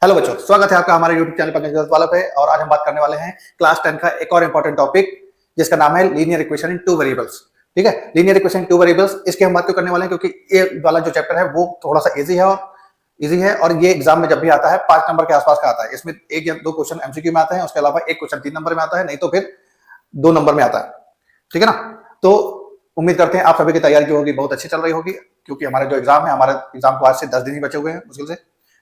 Hello बच्चों, स्वागत है आपका हमारे YouTube चैनल पंकज वाला पे। और आज हम बात करने वाले हैं क्लास 10 का एक और इंपॉर्टेंट टॉपिक जिसका नाम है linear equation in two variables. ठीक है, linear equation in two variables इसकी हम बात क्यों करने वाले हैं, क्योंकि ये वाला जो चैप्टर है वो थोड़ा सा इजी है और ये एग्जाम में जब भी आता है 5 नंबर के आसपास का आता है। इसमें एक या दो क्वेश्चन एमसीक्यू में आते हैं, उसके अलावा एक क्वेश्चन 3 नंबर में आता है, नहीं तो फिर 2 नंबर में आता है। ठीक है ना। तो उम्मीद करते हैं आप सभी की तैयारी जो होगी बहुत अच्छी चल रही होगी, क्योंकि हमारा जो एग्जाम है, हमारे एग्जाम को आज से 10 दिन ही बचे हुए हैं मुश्किल से।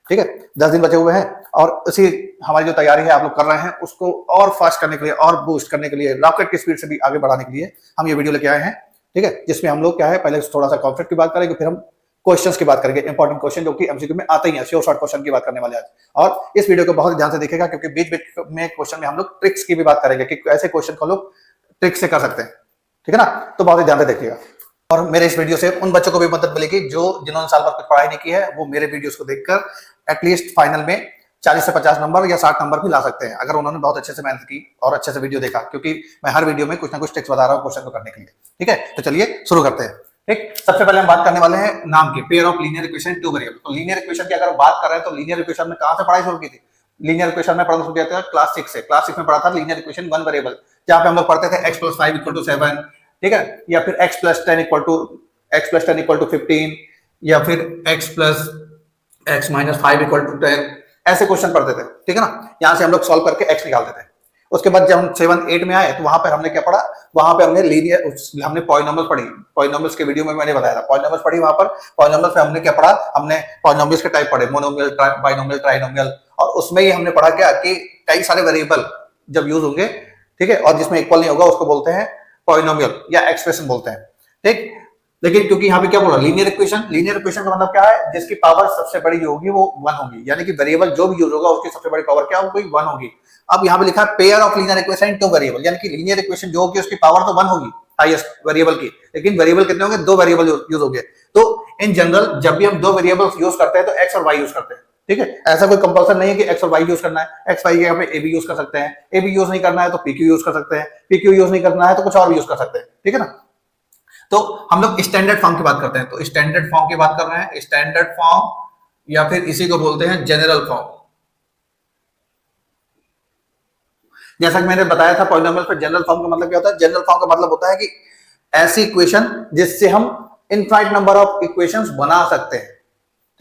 ठीक है, 10 दिन बचे हुए हैं और उसी हमारी जो तैयारी है आप लोग कर रहे हैं उसको और फास्ट करने के लिए और बूस्ट करने के लिए, रॉकेट की स्पीड से भी आगे बढ़ाने के लिए हम ये वीडियो लेके आए हैं। ठीक है, जिसमें हम लोग क्या है, पहले थोड़ा सा कॉन्सेप्ट की बात करेंगे, फिर हम क्वेश्चंस की बात करेंगे, इंपॉर्टेंट क्वेश्चन जो कि एमसीक्यू में आते ही हैं, श्योर शॉर्ट क्वेश्चन की बात करने वाले आज। और इस वीडियो को बहुत ध्यान से देखिएगा, क्योंकि बीच बीच में क्वेश्चन में हम लोग ट्रिक्स की भी बात करेंगे कि ऐसे क्वेश्चन को लोग ट्रिक से कर सकते हैं। ठीक है ना, तो बहुत ही ध्यान से देखिएगा। और मेरे इस वीडियो से उन बच्चों को भी मदद मिलेगी जिन्होंने साल भर कुछ पढ़ाई नहीं की है, वो मेरे वीडियोस को देखकर एटलीस्ट फाइनल में 40 से 50 नंबर या 60 नंबर भी ला सकते हैं, अगर उन्होंने बहुत अच्छे से मेहनत की और अच्छे से वीडियो देखा, क्योंकि मैं हर वीडियो में कुछ ना कुछ ट्रिक्स बता रहा हूँ क्वेश्चन को करने के लिए। ठीक है, तो चलिए शुरू करते हैं। ठीक, सबसे पहले हम बात करने वाले हैं नाम की, pair of linear equation in two variable. तो लीनियर इक्वेशन की अगर बात कर रहे हैं तो लीनियर इक्वेशन में कहां से पढ़ाई शुरू की थी? लीनियर इक्वेशन में पढ़ना शुरू किया था क्लास 6 से। क्लास 6 में पढ़ा था लीनियर इक्वेशन वन वेरिएबल, जहां पे हम लोग पढ़ते थे x + 5 = 7। ठीक है, या फिर x + 10 = 15, या फिर x + x - 5 = 10। ऐसे क्वेश्चन पढ़ते थे। ठीक है ना, यहां से हम लोग सॉल्व करके x निकालते थे। उसके बाद जब हम 7, 8 में आए तो वहां पर हमने क्या पढ़ा, वहां पे हमने पॉलिनोमियल्स पढ़ी। पॉलिनोमियल्स के वीडियो में मैंने बताया था, पॉलिनोमियल्स पढ़ी। वहां पर पॉलिनोमियल्स में हमने क्या पढ़ा, हमने पॉलिनोमियल्स के टाइप पढ़े, मोनोमियल, बाइनोमियल, ट्राइनोमियल। और उसमें ही हमने पढ़ा क्या कि कई सारे वेरिएबल जब यूज होंगे, ठीक है, और जिसमें इक्वल नहीं होगा उसको बोलते हैं पॉलिनोमियल या एक्सप्रेशन बोलते हैं। ठीक, लेकिन क्योंकि यहाँ पे क्या बोला, लीनियर इक्वेशन का मतलब क्या है, जिसकी पावर सबसे बड़ी जो होगी वो 1 होगी, यानी कि वेरिएबल जो भी यूज होगा उसकी सबसे बड़ी पावर क्या होगी, 1 होगी। अब यहाँ पे लिखा है pair of linear equation in two variable, यानी कि लीनियर इक्वेशन जो होगी उसकी पावर तो 1 होगी हाईएस्ट वेरिएबल की, लेकिन वेरिएबल कितने होंगे, 2 वेरिएबल यूज होंगे। तो इन जनरल जब भी हम 2 वेरिएबल्स यूज करते हैं तो एक्स और वाई यूज करते हैं। ठीक है, ऐसा कोई कंपल्सन नहीं है कि एक्स और वाई यूज करना है। एक्स वाई के यहाँ पे ए बी यूज कर सकते हैं, ए बी यूज नहीं करना है तो पी क्यू यूज कर सकते हैं, पी क्यू यूज नहीं करना है तो कुछ और भी यूज कर सकते हैं। ठीक है ना। तो हम लोग स्टैंडर्ड फॉर्म की बात करते हैं, तो स्टैंडर्ड फॉर्म की बात कर रहे हैं, स्टैंडर्ड फॉर्म या फिर इसी को बोलते हैं जनरल फॉर्म। जैसा कि मैंने बताया था पॉलिनोमियल पे जनरल फॉर्म का मतलब क्या होता है, जनरल फॉर्म का मतलब होता है कि ऐसी इक्वेशन जिससे हम इनफाइनाइट नंबर ऑफ इक्वेशंस बना सकते हैं।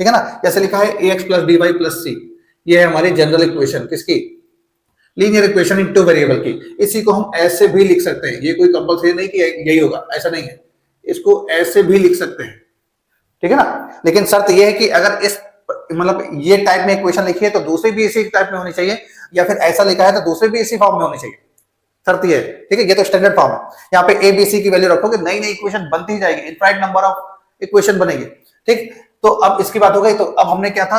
ठीक है ना, जैसे लिखा है ax + by + c, ये है हमारी जनरल इक्वेशन, किसकी, linear equation in two variable की। इसी को हम ऐसे भी लिख सकते हैं, ये कोई कंपल्सरी नहीं कि यही होगा, ऐसा नहीं है, इसको ऐसे भी लिख सकते हैं। ठीक है ना, लेकिन शर्त यह है कि अगर इस मतलब ये टाइप में इक्वेशन लिखी है तो दूसरी भी इसी टाइप में होनी चाहिए, या फिर ऐसा लिखा है तो दूसरी भी इसी फॉर्म में होनी चाहिए, शर्त ये है। ठीक है, ये तो स्टैंडर्ड फॉर्म है। यहाँ पे ए बी सी की वैल्यू रखोगे, नई नई इक्वेशन बनती ही जाएगी, इनफाइनाइट नंबर ऑफ इक्वेशन बनेगी। ठीक, तो अब इसकी बात हो गई। तो अब हमने क्या था,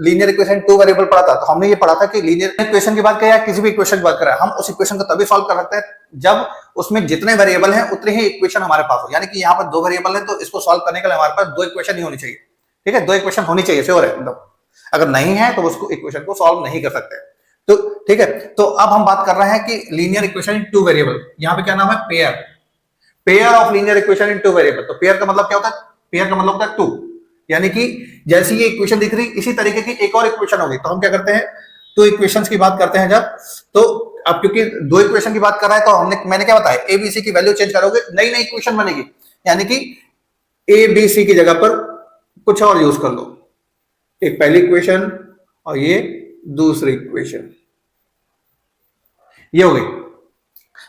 लीनियर इक्वेशन टू वेरिएबल पढ़ा था, तो हमने ये पढ़ा था कि लीनियर इक्वेशन की बात करें या किसी भी इक्वेशन की बात करें, हम उस इक्वेशन को तभी सॉल्व कर सकते हैं जब उसमें जितने वेरिएबल हैं उतने ही इक्वेशन हमारे पास हो। यानी कि यहाँ पर 2 वेरिएबल है तो इसको सॉल्व करने के लिए हमारे पास 2 इक्वेशन ही होनी चाहिए। ठीक है, 2 इक्वेशन होनी चाहिए, श्योर है। मतलब अगर नहीं है तो उसको इक्वेशन को सॉल्व नहीं कर सकते। तो ठीक है, तो अब हम बात कर रहे हैं कि linear equation in two variable, यहाँ पे क्या नाम है, pair, pair of linear equation in two variable. तो पेयर का मतलब क्या होता है, पेयर का मतलब होता है 2, यानी कि जैसी ये इक्वेशन दिख रही इसी तरीके की एक और इक्वेशन होगी। तो हम क्या करते हैं, 2 इक्वेशंस की बात करते हैं जब, तो अब क्योंकि 2 इक्वेशन की बात कर रहा है तो मैंने क्या बताया, ए बी सी की वैल्यू चेंज करोगे, नई नई इक्वेशन बनेगी, यानी कि ए बी सी की जगह पर कुछ और यूज कर लो, एक पहली इक्वेशन और ये दूसरी इक्वेशन, ये हो गई।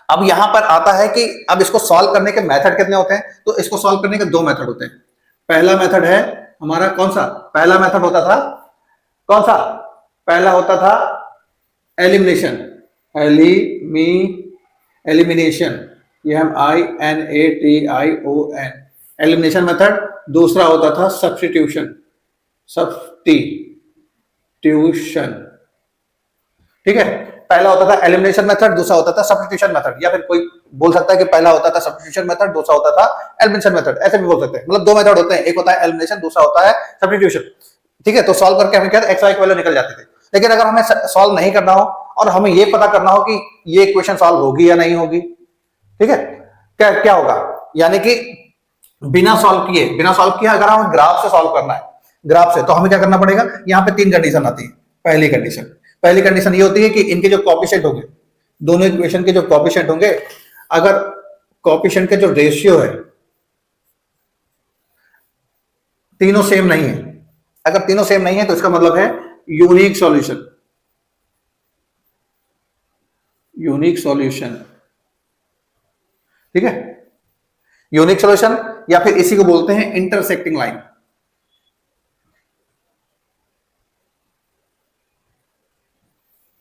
अब यहां पर आता है कि अब इसको सॉल्व करने के मेथड कितने होते हैं, तो इसको सॉल्व करने के 2 मेथड होते हैं। पहला मेथड है हमारा कौन सा, पहला मेथड होता था कौन सा, पहला होता था एलिमिनेशन, एलिमिनेशन, ये हम INATION, एलिमिनेशन मेथड। दूसरा होता था सब्स्टिट्यूशन, ठीक है, पहला होता था एलिमिनेशन मेथड, दूसरा होता था सब्स्टिट्यूशन मेथड, या फिर कोई बोल सकता है कि पहला होता था सब्स्टिट्यूशन मेथड, दूसरा होता था एलिमिनेशन मेथड, ऐसे भी बोल सकते हैं। मतलब 2 मेथड होते हैं, एक होता है एलिमिनेशन, दूसरा होता है सब्स्टिट्यूशन। ठीक है, तो सॉल्व करके हमें क्या एक्स वाई की वैल्यू निकल जाती थी। लेकिन अगर हमें सॉल्व नहीं करना हो और हमें ये पता करना हो कि ये इक्वेशन सॉल्व होगी या नहीं होगी, ठीक है, क्या होगा, यानी कि बिना सॉल्व किए अगर हमें ग्राफ से सॉल्व करना है, ग्राफ से, तो हमें क्या करना पड़ेगा, यहाँ पे 3 कंडीशन आती है। पहली कंडीशन ये होती है कि इनके जो कोएफिशिएंट होंगे, दोनों इक्वेशन के जो कोएफिशिएंट होंगे, अगर कोएफिशिएंट के जो रेशियो है तीनों सेम नहीं है, अगर तीनों सेम नहीं है तो इसका मतलब है यूनिक सॉल्यूशन। यूनिक सॉल्यूशन, ठीक है, यूनिक सॉल्यूशन, या फिर इसी को बोलते हैं इंटरसेक्टिंग लाइन।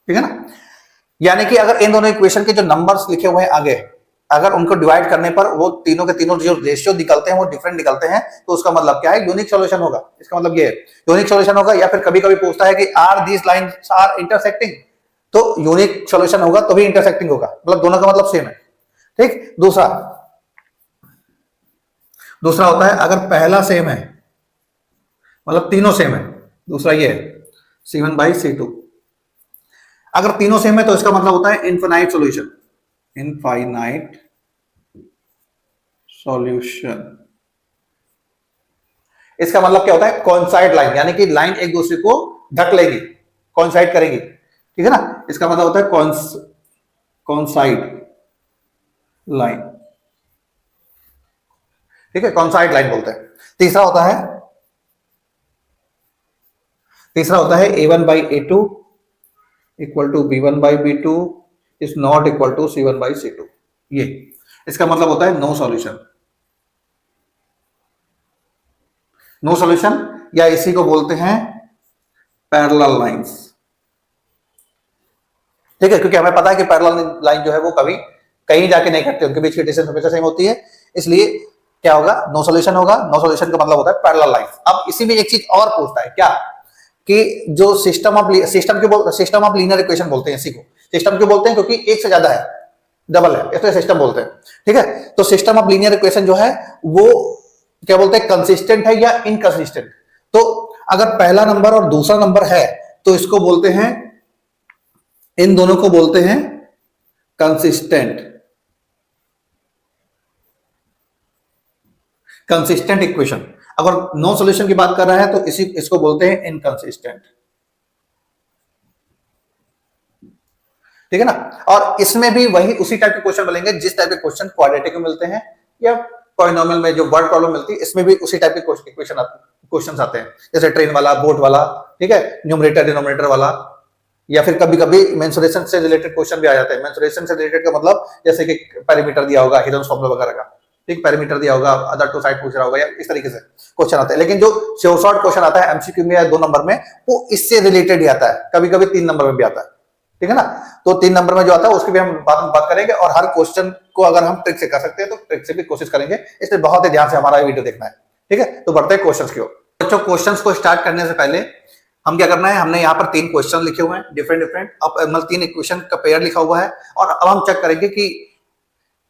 ठीक है ना, यानी कि अगर इन दोनों इक्वेशन के जो नंबर्स लिखे हुए हैं आगे, अगर उनको डिवाइड करने पर वो तीनों के तीनों जो रेशियो निकलते हैं वो डिफरेंट निकलते हैं, तो उसका मतलब क्या है, यूनिक सॉल्यूशन होगा। इसका मतलब ये है यूनिक सॉल्यूशन होगा। या फिर कभी कभी पूछता है कि are these lines are intersecting, तो यूनिक सॉल्यूशन होगा तो भी इंटरसेक्टिंग होगा, मतलब दोनों का मतलब सेम है। ठीक, दूसरा होता है अगर पहला सेम है, मतलब तीनों सेम है, दूसरा ये है C1/C2। अगर तीनों सेम है तो इसका मतलब होता है इनफाइनाइट सॉल्यूशन। इनफाइनाइट सॉल्यूशन, इसका मतलब क्या होता है, कॉन्साइड लाइन, यानी कि लाइन एक दूसरे को ढक लेगी, कॉन्साइड करेगी। ठीक है ना, इसका मतलब होता है कॉन्साइड लाइन। ठीक है, कॉन्साइड लाइन बोलते हैं। तीसरा होता है A1/A2 equal to B1/B2 is not equal to C1/C2। ये इसका मतलब होता है नो सॉल्यूशन। नो सॉल्यूशन, या इसी को बोलते हैं पैरेलल लाइंस। ठीक है, क्योंकि हमें पता है कि पैरेलल लाइन जो है वो कभी कहीं जाके नहीं कटते, उनके बीच की डिस्टेंस हमेशा सेम होती है, इसलिए क्या होगा, नो सॉल्यूशन होगा। नो सॉल्यूशन का मतलब होता है पैरेलल लाइन। अब इसी में एक चीज और पूछता है, क्या कि जो सिस्टम ऑफ लीनियर इक्वेशन बोलते हैं, इसी को सिस्टम क्यों बोलते हैं, क्योंकि एक से ज्यादा है, डबल है, इसलिए सिस्टम बोलते हैं। ठीक है, तो सिस्टम ऑफ लीनियर इक्वेशन जो है वो क्या बोलते हैं, कंसिस्टेंट है या इनकंसिस्टेंट। तो अगर पहला नंबर और दूसरा नंबर है तो इसको बोलते हैं, इन दोनों को बोलते हैं कंसिस्टेंट इक्वेशन। अगर नो सॉल्यूशन की बात कर रहा है तो इसको बोलते हैं इनकंसिस्टेंट। ठीक है ना, और इसमें भी वही उसी टाइप के क्वेश्चन मिलेंगे जिस टाइप के क्वेश्चन क्वाड्रेटिक में मिलते हैं या पॉलिनोमियल में जो वर्ड प्रॉब्लम मिलती है, इसमें भी उसी टाइप के क्वेश्चन आते हैं, जैसे ट्रेन वाला, बोट वाला, ठीक है, न्यूमरेटर डिनोमिनेटर वाला, या फिर कभी कभी मेंसुरेशन से रिलेटेड क्वेश्चन भी आ जाते हैं। मेंसुरेशन से रिलेटेड का मतलब जैसे कि पैरामीटर दिया होगा, हिडन फॉर्मूला वगैरह का, ठीक, पैरामीटर दिया होगा, अदर टू साइड पूछ रहा होगा, या इस तरीके से क्वेश्चन आता है। लेकिन जो शॉर्ट क्वेश्चन आता है एमसीक्यू में या 2 नंबर में, वो इससे रिलेटेड ही आता है, कभी कभी 3 नंबर में भी आता है। ठीक है ना, तो 3 नंबर में जो आता है उसकी भी हम बात करेंगे, और हर क्वेश्चन को अगर हम ट्रिक से कर सकते हैं तो ट्रिक से भी कोशिश करेंगे, इसलिए बहुत ही ध्यान से हमारा वीडियो देखना है। ठीक है, तो बढ़ते हैं क्वेश्चंस की ओर। बच्चों, क्वेश्चंस को स्टार्ट करने से पहले हम क्या करना है, हमने यहाँ पर 3 क्वेश्चन लिखे हुए हैं डिफरेंट, अब मतलब 3 इक्वेशन का पेयर लिखा हुआ है, और अब हम चेक करेंगे कि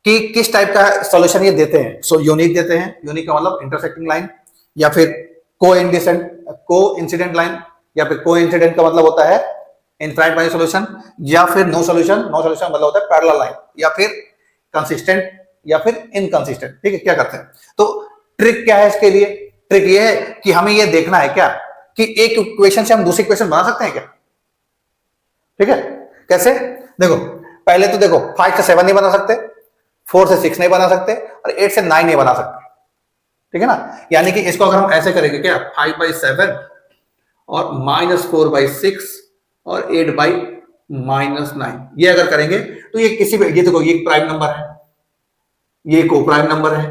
किस टाइप का सॉल्यूशन ये देते हैं। सो यूनिक देते हैं, यूनिक का मतलब इंटरसेक्टिंग लाइन, या फिर को इंसिडेंट लाइन, या फिर को इंसिडेंट का मतलब होता है इनफाइनाइट वाली सॉल्यूशन, या फिर नो सॉल्यूशन मतलब होता है पैरेलल लाइन, या फिर कंसिस्टेंट, या फिर इनकंसिस्टेंट। ठीक है, क्या करते हैं, तो ट्रिक क्या है इसके लिए, ट्रिक ये है कि हमें ये देखना है क्या कि एक इक्वेशन से हम दूसरी इक्वेशन बना सकते हैं क्या। ठीक है, कैसे, देखो, पहले तो देखो 5 से 7 नहीं बना सकते, 4 से 6 नहीं बना सकते, और 8 से 9 नहीं बना सकते। ठीक है ना, यानी कि इसको अगर हम ऐसे करेंगे, क्या 5/7 और -4/6 और 8/-9, ये अगर करेंगे तो ये किसी भी, ये देखो, ये प्राइम नंबर है, ये को प्राइम नंबर है,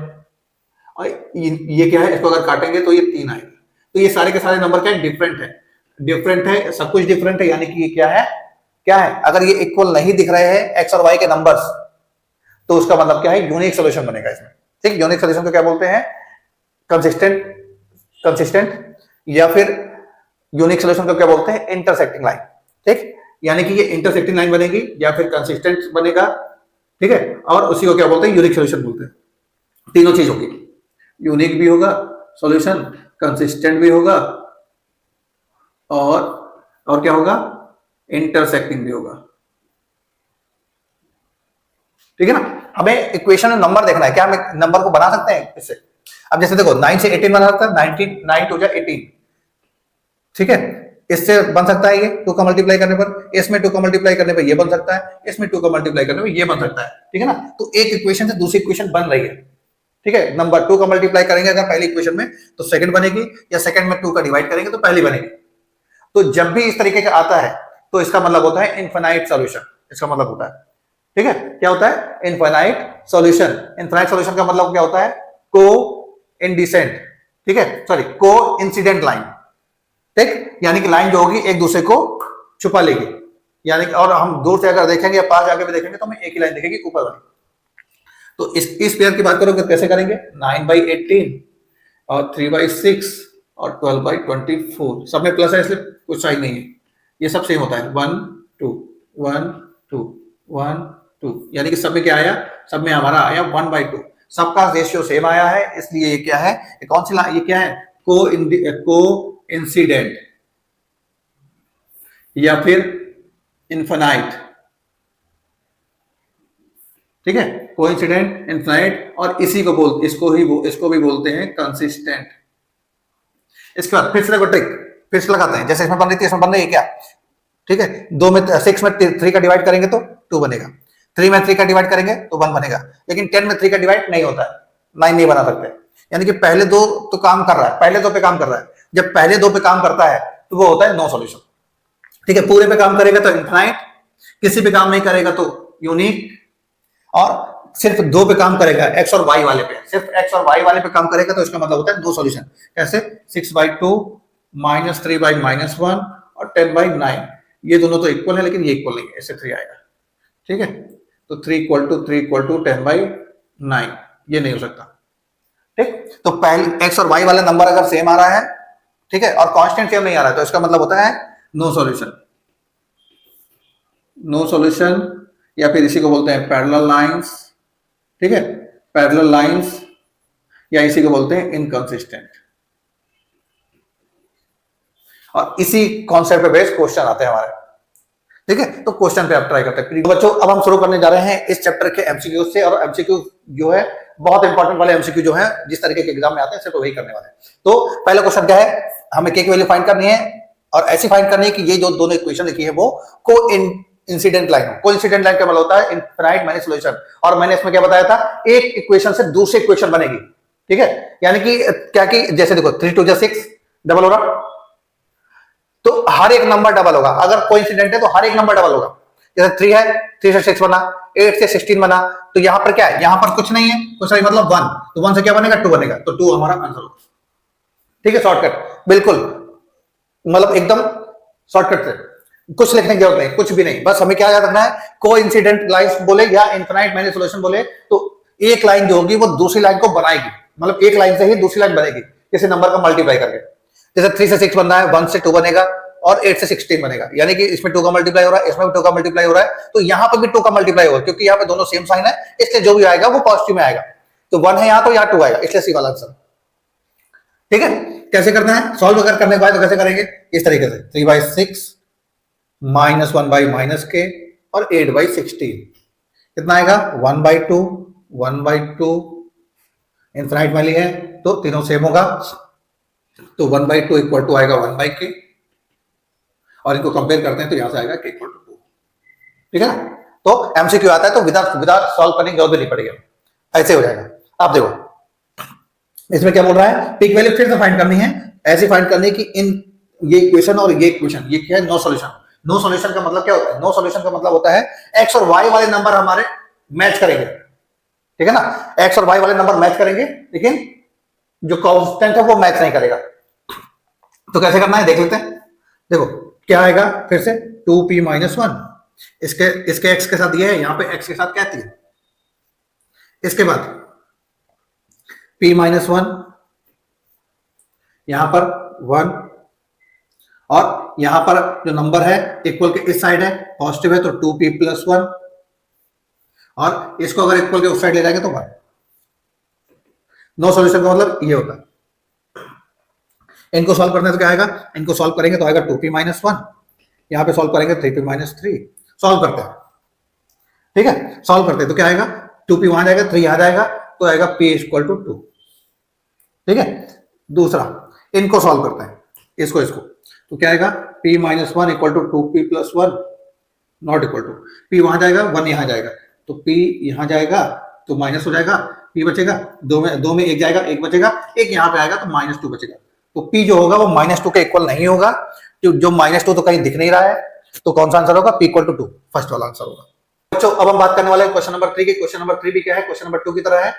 और ये क्या है, इसको अगर काटेंगे तो ये 3 आएगा। तो ये सारे के सारे नंबर क्या है, डिफरेंट है, सब कुछ डिफरेंट है, यानी कि ये क्या है, अगर ये इक्वल नहीं दिख रहे हैं एक्स और वाई के नंबर्स, तो उसका मतलब क्या है, यूनिक सॉल्यूशन बनेगा इसमें। ठीक, यूनिक सॉल्यूशन को क्या बोलते हैं, कंसिस्टेंट, या फिर यूनिक सॉल्यूशन को क्या बोलते हैं, इंटरसेक्टिंग लाइन। ठीक, यानी कि ये इंटरसेक्टिंग लाइन बनेगी या फिर कंसिस्टेंट बनेगा। ठीक है, और उसी को क्या बोलते हैं, यूनिक सॉल्यूशन बोलते हैं। तीनों चीज होगी, यूनिक भी होगा सॉल्यूशन, कंसिस्टेंट भी होगा, और क्या होगा, इंटरसेक्टिंग भी होगा। ठीक है ना, हमें इक्वेशन में नंबर देखना है, क्या हम नंबर को बना सकते हैं इससे। अब जैसे देखो 9 से 18 बना सकता है, 9 2 जा 18। ठीक है, इससे बन सकता है ये 2 का मल्टीप्लाई करने पर, इसमें 2 का मल्टीप्लाई करने पर ये बन सकता है, इसमें 2 का मल्टीप्लाई करने पर ये बन सकता है, ठीक है ना। तो एक इक्वेशन से दूसरी इक्वेशन बन रही है, ठीक है। नंबर 2 का मल्टीप्लाई करेंगे अगर पहली इक्वेशन में तो सेकंड बनेगी, या सेकंड में 2 का डिवाइड करेंगे तो पहली बनेगी। तो जब भी इस तरीके का आता है तो इसका मतलब होता है इनफाइनाइट सॉल्यूशन, इसका मतलब होता है, ठीक है। क्या होता है? Infinite solution. इनफाइनाइट सॉल्यूशन का मतलब क्या होता है? को इंडिसेंट, ठीक है, सॉरी को इंसिडेंट लाइन, ठीक, यानी कि लाइन जो होगी एक दूसरे को छुपा लेगी, यानी कि और हम दूर से अगर देखेंगे या पास जाके भी देखेंगे तो हमें एक ही लाइन दिखेगी ऊपर वाली। तो इस पेयर की बात करोगे कैसे करेंगे? 9/18 और 3/6 और 12/24, सब में प्लस है इसलिए कुछ साइन नहीं है, ये सब सेम होता है 1 2 1 2 1 2, यानी कि सब में क्या आया? सब में हमारा आया 1/2, सबका रेशियो सेम आया है, इसलिए ये क्या है? ये कौन सी लाइन? ये क्या है? को इंसिडेंट या फिर इनफाइनाइट, ठीक है, कोइंसिडेंट, इनफाइनाइट, और इसको भी बोलते हैं कंसिस्टेंट। इसके बाद फिर से देखो ट्रिक, फिर से लगाते हैं, जैसे इसमें बन रही थी इसमें बन रही है क्या, ठीक है। 6 में 3 का डिवाइड करेंगे तो 2 बनेगा, 3 में 3 का डिवाइड करेंगे तो 1 बनेगा, लेकिन 10 में 3 का डिवाइड नहीं होता है, 9 नहीं बना सकते, यानी कि पहले दो तो काम कर रहा है, पहले दो पे काम कर रहा है, जब पहले दो पे काम करता है तो वो होता है नो सॉल्यूशन, ठीक है। पूरे पे काम करेगा तो इनफाइनाइट, किसी पे काम नहीं करेगा तो यूनिक, और सिर्फ दो पे काम करेगा एक्स और वाई वाले पे, सिर्फ एक्स और वाई वाले पे काम करेगा तो इसका मतलब होता है नो सॉल्यूशन। कैसे? 6/2 -3/-1 और 10/9, ये दोनों तो इक्वल है लेकिन ये इक्वल नहीं है, इससे 3 आएगा, ठीक है। तो 3 = 10/9, ये नहीं हो सकता, ठीक। तो पहले एक्स और वाई वाला नंबर अगर सेम आ रहा है, ठीक है, और कांस्टेंट सेम नहीं आ रहा है तो इसका मतलब होता है नो सॉल्यूशन। नो सॉल्यूशन, या फिर इसी को बोलते हैं पैरेलल लाइंस, ठीक है, पैरेलल लाइंस, या इसी को बोलते हैं इनकंसिस्टेंट। और इसी कॉन्सेप्ट पे बेस्ड क्वेश्चन आते हैं हमारे, ठीक है। तो क्वेश्चन पे आप ट्राई करते हैं। तो बच्चों अब हम शुरू करने जा रहे हैं इस चैप्टर के एमसीक्यू से, और एमसीक्यू जो है बहुत इंपॉर्टेंट वाले एमसीक्यू जो है जिस तरीके के एग्जाम में आते हैं सिर्फ वही करने वाले हैं। तो पहला क्वेश्चन क्या है? हमें के की वैल्यू फाइंड करनी है, और ऐसी फाइंड करनी है कि ये जो दोनों इक्वेशन लिखी है वो को इंसिडेंट लाइन, को इंसिडेंट लाइन का मतलब होता है इनफाइनाइट माइनस सॉल्यूशन। और मैंने इसमें क्या बताया था? एक इक्वेशन से दूसरी इक्वेशन बनेगी, ठीक है, यानी कि क्या कि जैसे देखो 3 2 6 डबल हो रहा, तो हर एक नंबर डबल होगा, अगर कोइंसिडेंट है तो हर एक नंबर डबल होगा। जैसे 3 है, 3 से 6 बना, 8 से 16 बना, तो यहां पर क्या है? यहां पर कुछ नहीं है, कुछ नहीं मतलब 1, तो 1 से क्या बनेगा? 2 बनेगा, तो 2 हमारा आंसर होगा, ठीक है। शॉर्टकट, बिल्कुल, मतलब एकदम शॉर्टकट से, कुछ लिखने की जरूरत नहीं, कुछ भी नहीं, बस हमें क्या याद रखना है? कोइंसिडेंट लाइंस बोले या इनफाइनाइट माइनस सॉल्यूशन बोले तो एक लाइन जो होगी वो दूसरी लाइन को बनाएगी, मतलब एक लाइन से ही दूसरी लाइन बनेगी किसी नंबर का मल्टीप्लाई करके। जैसे 3 से 6 बन रहा है, 1 से 2 बनेगा, और 8 से 16 बनेगा, यानी कि इसमें 2 का मल्टीप्लाई हो रहा है, इसमें भी 2 का मल्टीप्लाई हो रहा है, तो यहां पर भी 2 का मल्टीप्लाई होगा, क्योंकि यहाँ पे दोनों सेम साइन है, इसलिए जो भी आएगा वो पॉजिटिव में आएगा। तो 1 है यहाँ तो यहाँ 2 आएगा, इसलिए सी वाला आंसर, ठीक है। कैसे करना है? सॉल्व अगर करने के बाद तो कैसे करेंगे? इस तरीके से 3/6 -1/-k और 8/16, कितना आएगा? 1/2 1/2, इनफाइनाइट वाली है तो तीनों सेम होगा, तो 1/2 इक्वल टू आएगा 1/k, और इनको कंपेयर करते हैं तो यहां से आएगा k = 2, ठीक है ना। तो एमसीक्यू आता है तो विदाउट सॉल्व करने की जरूरत भी नहीं पड़ेगी, ऐसे हो जाएगा। आप देखो इसमें क्या बोल रहा है? पीक वैल्यू फिर से फाइंड करनी है, ऐसी फाइंड करनी है कि इन ये इक्वेशन और ये इक्वेशन, ये क्या है? No solution. नो सॉल्यूशन का मतलब क्या होता है? नो सॉल्यूशन का मतलब होता है एक्स और वाई वाले नंबर हमारे मैच करेंगे, ठीक है ना, एक्स और वाई वाले नंबर मैच करेंगे, लेकिन जो कांस्टेंट है वो मैच नहीं करेगा। तो कैसे करना है देख लेते हैं। देखो क्या आएगा, फिर से 2p - 1, इसके x के साथ ये है, यहां पे x के साथ क्या थी, इसके बाद p - 1, यहां पर 1, और यहां पर जो नंबर है इक्वल के इस साइड है, पॉजिटिव है तो 2p + 1, और इसको अगर इक्वल के उस साइड ले जाएंगे तो 1। नो सॉल्यूशन का मतलब ये होता है। इनको सॉल्व करने से क्या आएगा? इनको सॉल्व करेंगे तो आएगा 2p - 1, यहां पे सॉल्व करेंगे 3p - 3, सॉल्व करते हैं, ठीक है, सॉल्व करते हैं तो क्या आएगा? 2p वहां जाएगा, 3 यहां जाएगा, तो आएगा p = 2, ठीक है। दूसरा, इनको सॉल्व करते हैं, इसको तो क्या आएगा p minus one equal to 2p plus one not equal to, p वहां जाएगा, वन यहाँ जाएगा, तो p यहाँ जाएगा तो माइनस हो जाएगा, p बचेगा, दो में एक जाएगा, एक बचेगा, एक यहाँ पे आएगा तो माइनस टू बचेगा। तो p जो होगा वो माइनस टू के इक्वल नहीं होगा, जो माइनस टू तो कहीं दिख नहीं रहा है, तो कौन सा आंसर होगा, p इक्वल टू 2, फर्स्ट वाला आंसर होगा। बच्चों अब हम बात करने वाले हैं क्वेश्चन नंबर 3 की। क्वेश्चन नंबर 3 भी क्या है, क्वेश्चन नंबर 2 की तरह है,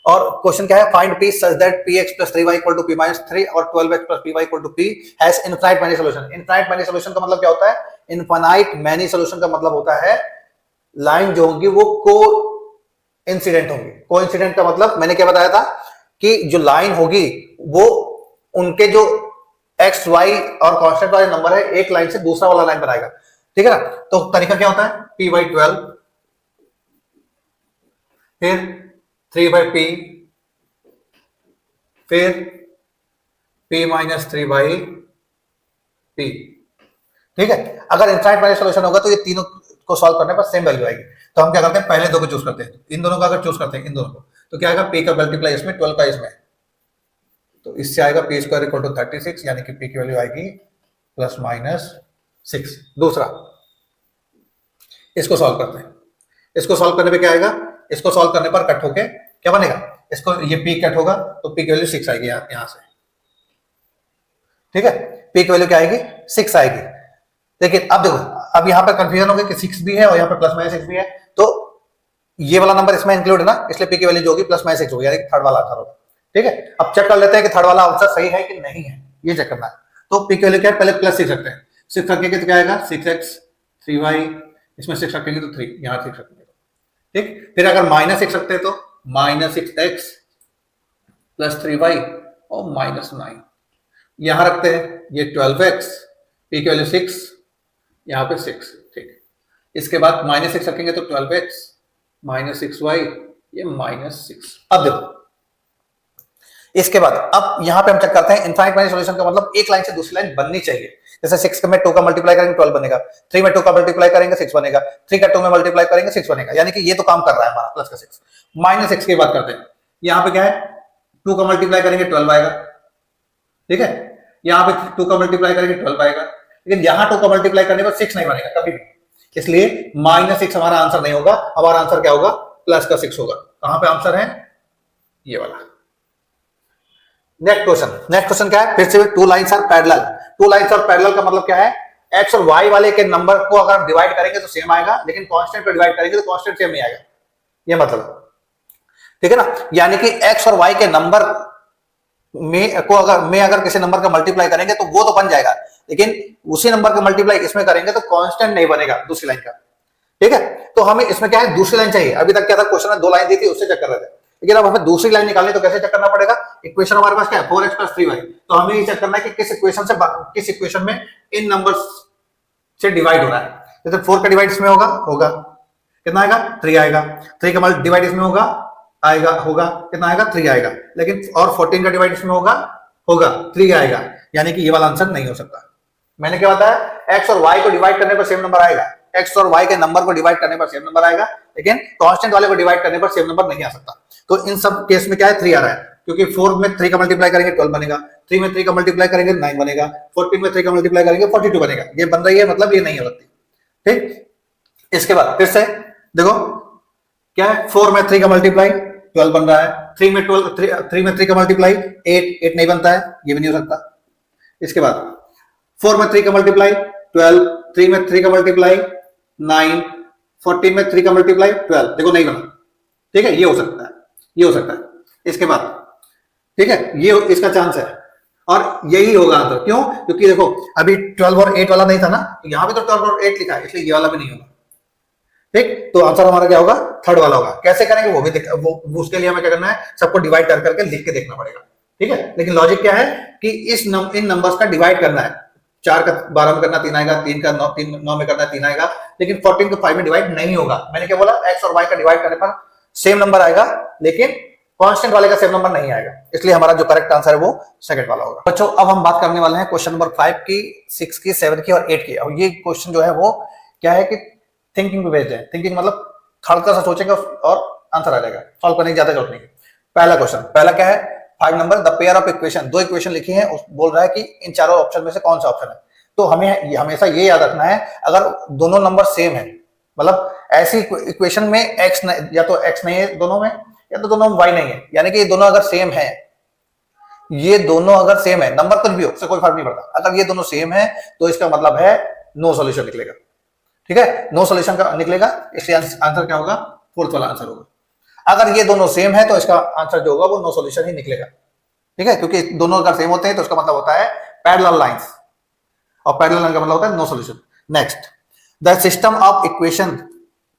और क्वेश्चन क्या है, find p such that px plus 3y equal to p minus 3 और 12x plus py equal to p has infinite many solution. Infinite many solution का मतलब क्या होता है, इनफाइनाइट मैनी सॉल्यूशन का मतलब होता है लाइन जो होगी वो को इंसिडेंट होगी। को इंसिडेंट का मतलब मैंने क्या बताया था कि जो लाइन होगी वो उनके जो एक्स वाई और कांस्टेंट वाले नंबर है, एक लाइन से दूसरा वाला लाइन बनाएगा, ठीक है ना। तो तरीका क्या होता है, p by 12, फिर 3 by p, फिर p minus 3 by p, ठीक है। अगर इनफाइनाइट मैनी सॉल्यूशन होगा तो ये तीनों को सॉल्व करने पर सेम वैल्यू आएगी। तो हम क्या करते हैं, पहले दो को चूज करते हैं, इन दोनों का अगर चूज करते हैं, इन दोनों को, तो क्या आएगा, p का मल्टीप्लाई इसमें, 12 का इसमें, तो इससे आएगा p स्क्वायर इक्वल टू 36, यानी कि p की वैल्यू आएगी प्लस माइनस 6। दूसरा इसको सॉल्व करते हैं, इसको सॉल्व करने पे क्या आएगा, इसको सॉल्व करने पर कट होके क्या बनेगा, इसको ये p कट होगा तो p की वैल्यू 6 आएगी यहां से, ठीक है। p की वैल्यू क्या आएगी, 6 आएगी। लेकिन अब देखो, अब यहां पर कंफ्यूजन हो गया कि 6 भी है और यहां पर प्लस माइनस 6 भी है, तो ये वाला नंबर इसमें इंक्लूड है ना, इसलिए p की वैल्यू जो होगी प्लस माइनस 6 होगी, यानी कि थर्ड वाला आंसर होगा, ठीक है। अब चेक कर लेते हैं कि थर्ड वाला आंसर सही है कि नहीं है, ये चेक करना है। तो p की वैल्यू क्या है, पहले प्लस 6 रखते हैं, 6 रखेंगे तो क्या आएगा, 6x 3y, इसमें 6 रखेंगे तो 3, यहां 6 रखेंगे, ठीक। फिर अगर माइनस 6 रखते हैं तो माइनस 6x प्लस 3y और माइनस 9, यहां रखते हैं, ये 12x, p की वैल्यू 6, यहाँ पे 6, ठीक। इसके बाद माइनस 6 रखेंगे तो 12x माइनस 6y, ये माइनस 6। अब देखो, इसके बाद अब यहां पे हम चेक करते हैं इनफाइनाइट मैनी सॉल्यूशन का मतलब एक लाइन से दूसरी लाइन बननी चाहिए। जैसे 6 में 2 का मल्टीप्लाई करेंगे 12 बनेगा, 3 में 2 का मल्टीप्लाई करेंगे 6 बनेगा, 3 का 2 में मल्टीप्लाई करेंगे 6 बनेगा, यानी कि ये तो काम कर रहा है हमारा, प्लस का 6। माइनस 6 की बात करते हैं, यहां पे क्या है, 2 का मल्टीप्लाई करेंगे 12 आएगा, ठीक है। यहां पे 2 का मल्टीप्लाई करेंगे 12 आएगा, लेकिन यहां 2 का मल्टीप्लाई करने पर 6 नहीं बनेगा कभी भी, इसलिए माइनस 6 हमारा आंसर नहीं होगा। हमारा आंसर क्या होगा, प्लस का 6 होगा। कहां पे आंसर है, ये वाला। नेक्स्ट क्वेश्चन क्या है, फिर से two lines are parallel. Two lines are parallel का मतलब क्या है, एक्स और वाई वाले के नंबर को अगर डिवाइड करेंगे तो सेम आएगा, लेकिन कांस्टेंट को डिवाइड करेंगे तो कांस्टेंट सेम नहीं आएगा, ये मतलब, ठीक है ना। यानी कि एक्स और वाई के नंबर में अगर किसी नंबर का मल्टीप्लाई करेंगे तो वो तो बन जाएगा, लेकिन उसी नंबर का मल्टीप्लाई इसमें करेंगे तो कांस्टेंट नहीं बनेगा दूसरी लाइन का, ठीक है। तो हमें इसमें क्या है, दूसरी लाइन चाहिए। अभी तक क्या था, क्वेश्चन में 2 लाइन दी थी, उससे चेक कर रहे थे, लेकिन अब हमें दूसरी लाइन निकालनी, तो कैसे चेक करना पड़ेगा, इक्वेशन हमारे पास क्या है, 4x + 3y, तो हमें ये चेक करना है कि किस इक्वेशन में इन नंबर्स से डिवाइड हो रहा है। जैसे 4 का डिवाइड इसमें होगा कितना आएगा, 3 आएगा, 3 का डिवाइड इसमें होगा कितना आएगा, 3 आएगा, लेकिन और 14 का डिवाइड इसमें होगा 3 आएगा, यानी कि ये वाला आंसर नहीं हो सकता। मैंने क्या बताया, एक्स और वाई को डिवाइड करने पर सेम नंबर आएगा, एक्स और वाई के नंबर को डिवाइड करने पर सेम नंबर आएगा, लेकिन कांस्टेंट वाले को डिवाइड करने पर सेम नंबर नहीं आ सकता। तो इन सब केस में क्या है, 3 आ रहा है, क्योंकि 4 में 3 का मल्टीप्लाई करेंगे 12 बनेगा, 3 में 3 का मल्टीप्लाई करेंगे 9 बनेगा, 14 में 3 का मल्टीप्लाई करेंगे 42 बनेगा, ये बन रही है, मतलब ये नहीं हो सकती, ठीक। इसके बाद फिर से देखो क्या है, 4 में 3 का मल्टीप्लाई 12 बन रहा है, 3 में 3 का मल्टीप्लाई 8 नहीं बनता है, ये भी नहीं हो सकता। इसके बाद 4 में 3 का मल्टीप्लाई 12, 3 में 3 का मल्टीप्लाई 9, 14 में 3 का मल्टीप्लाई 12, देखो नहीं बना, ठीक है, ये हो सकता है, ये हो सकता है। इसके बाद ठीक है, ये इसका चांस है और यही होगा आंसर। क्यों, क्योंकि देखो अभी 12 और 8 वाला नहीं था ना, तो यहां भी तो 12 और 8 लिखा है, इसलिए ये वाला भी नहीं होगा, ठीक। तो आंसर हमारा क्या होगा, थर्ड वाला होगा। कैसे करेंगे वो भी वो उसके लिए हमें क्या करना है, सबको डिवाइड कर करके लिख के देखना पड़ेगा, ठीक है। लेकिन लॉजिक क्या है कि इन नंबर्स का डिवाइड करना है, 4 का 12 में करना 3 आएगा, 3 का 9 में करना 3 आएगा, लेकिन 14 को 5 में डिवाइड नहीं होगा। मैंने क्या बोला, एक्स और वाई का डिवाइड करने पर सेम नंबर आएगा, लेकिन कांस्टेंट वाले का सेम नंबर नहीं आएगा, इसलिए हमारा जो करेक्ट आंसर है वो सेकंड वाला होगा। बच्चों अब हम बात करने वाले हैं क्वेश्चन नंबर 5 की, 6 की, 7 की और 8 की। और ये क्वेश्चन जो है वो क्या है कि थिंकिंग पे बेस्ड है। थिंकिंग मतलब थोड़ा सा सोचेंगे और आंसर आ जाएगा, सॉल्व करने की ज्यादा जरूरत नहीं है। पहला क्वेश्चन, पहला क्या है, 5 number, the pair of equation, 2 equation लिखी है, बोल रहा है कि इन चारों ऑप्शन में से कौन सा ऑप्शन है। तो हमें हमेशा ये याद रखना है, अगर दोनों नंबर सेम है, मतलब ऐसी इक्वेशन में एक्स या तो एक्स नहीं है दोनों में, या तो दोनों में वाई नहीं है, यानी कि ये दोनों अगर सेम है, ये दोनों अगर सेम है, नंबर कुछ भी हो, उससे कोई फर्क नहीं पड़ता, अगर ये दोनों सेम है तो इसका मतलब है नो सॉल्यूशन निकलेगा। ठीक है, नो सॉल्यूशन का निकलेगा, इसलिए आंसर क्या होगा, फोर्थ वाला आंसर होगा। अगर ये दोनों सेम है तो इसका आंसर जो होगा वो नो सॉल्यूशन ही निकलेगा। ठीक है, क्योंकि दोनों अगर सेम होते हैं तो इसका मतलब होता है पैरेलल लाइंस, और पैरेलल लाइन का मतलब होता है no solution. Next, the system of equation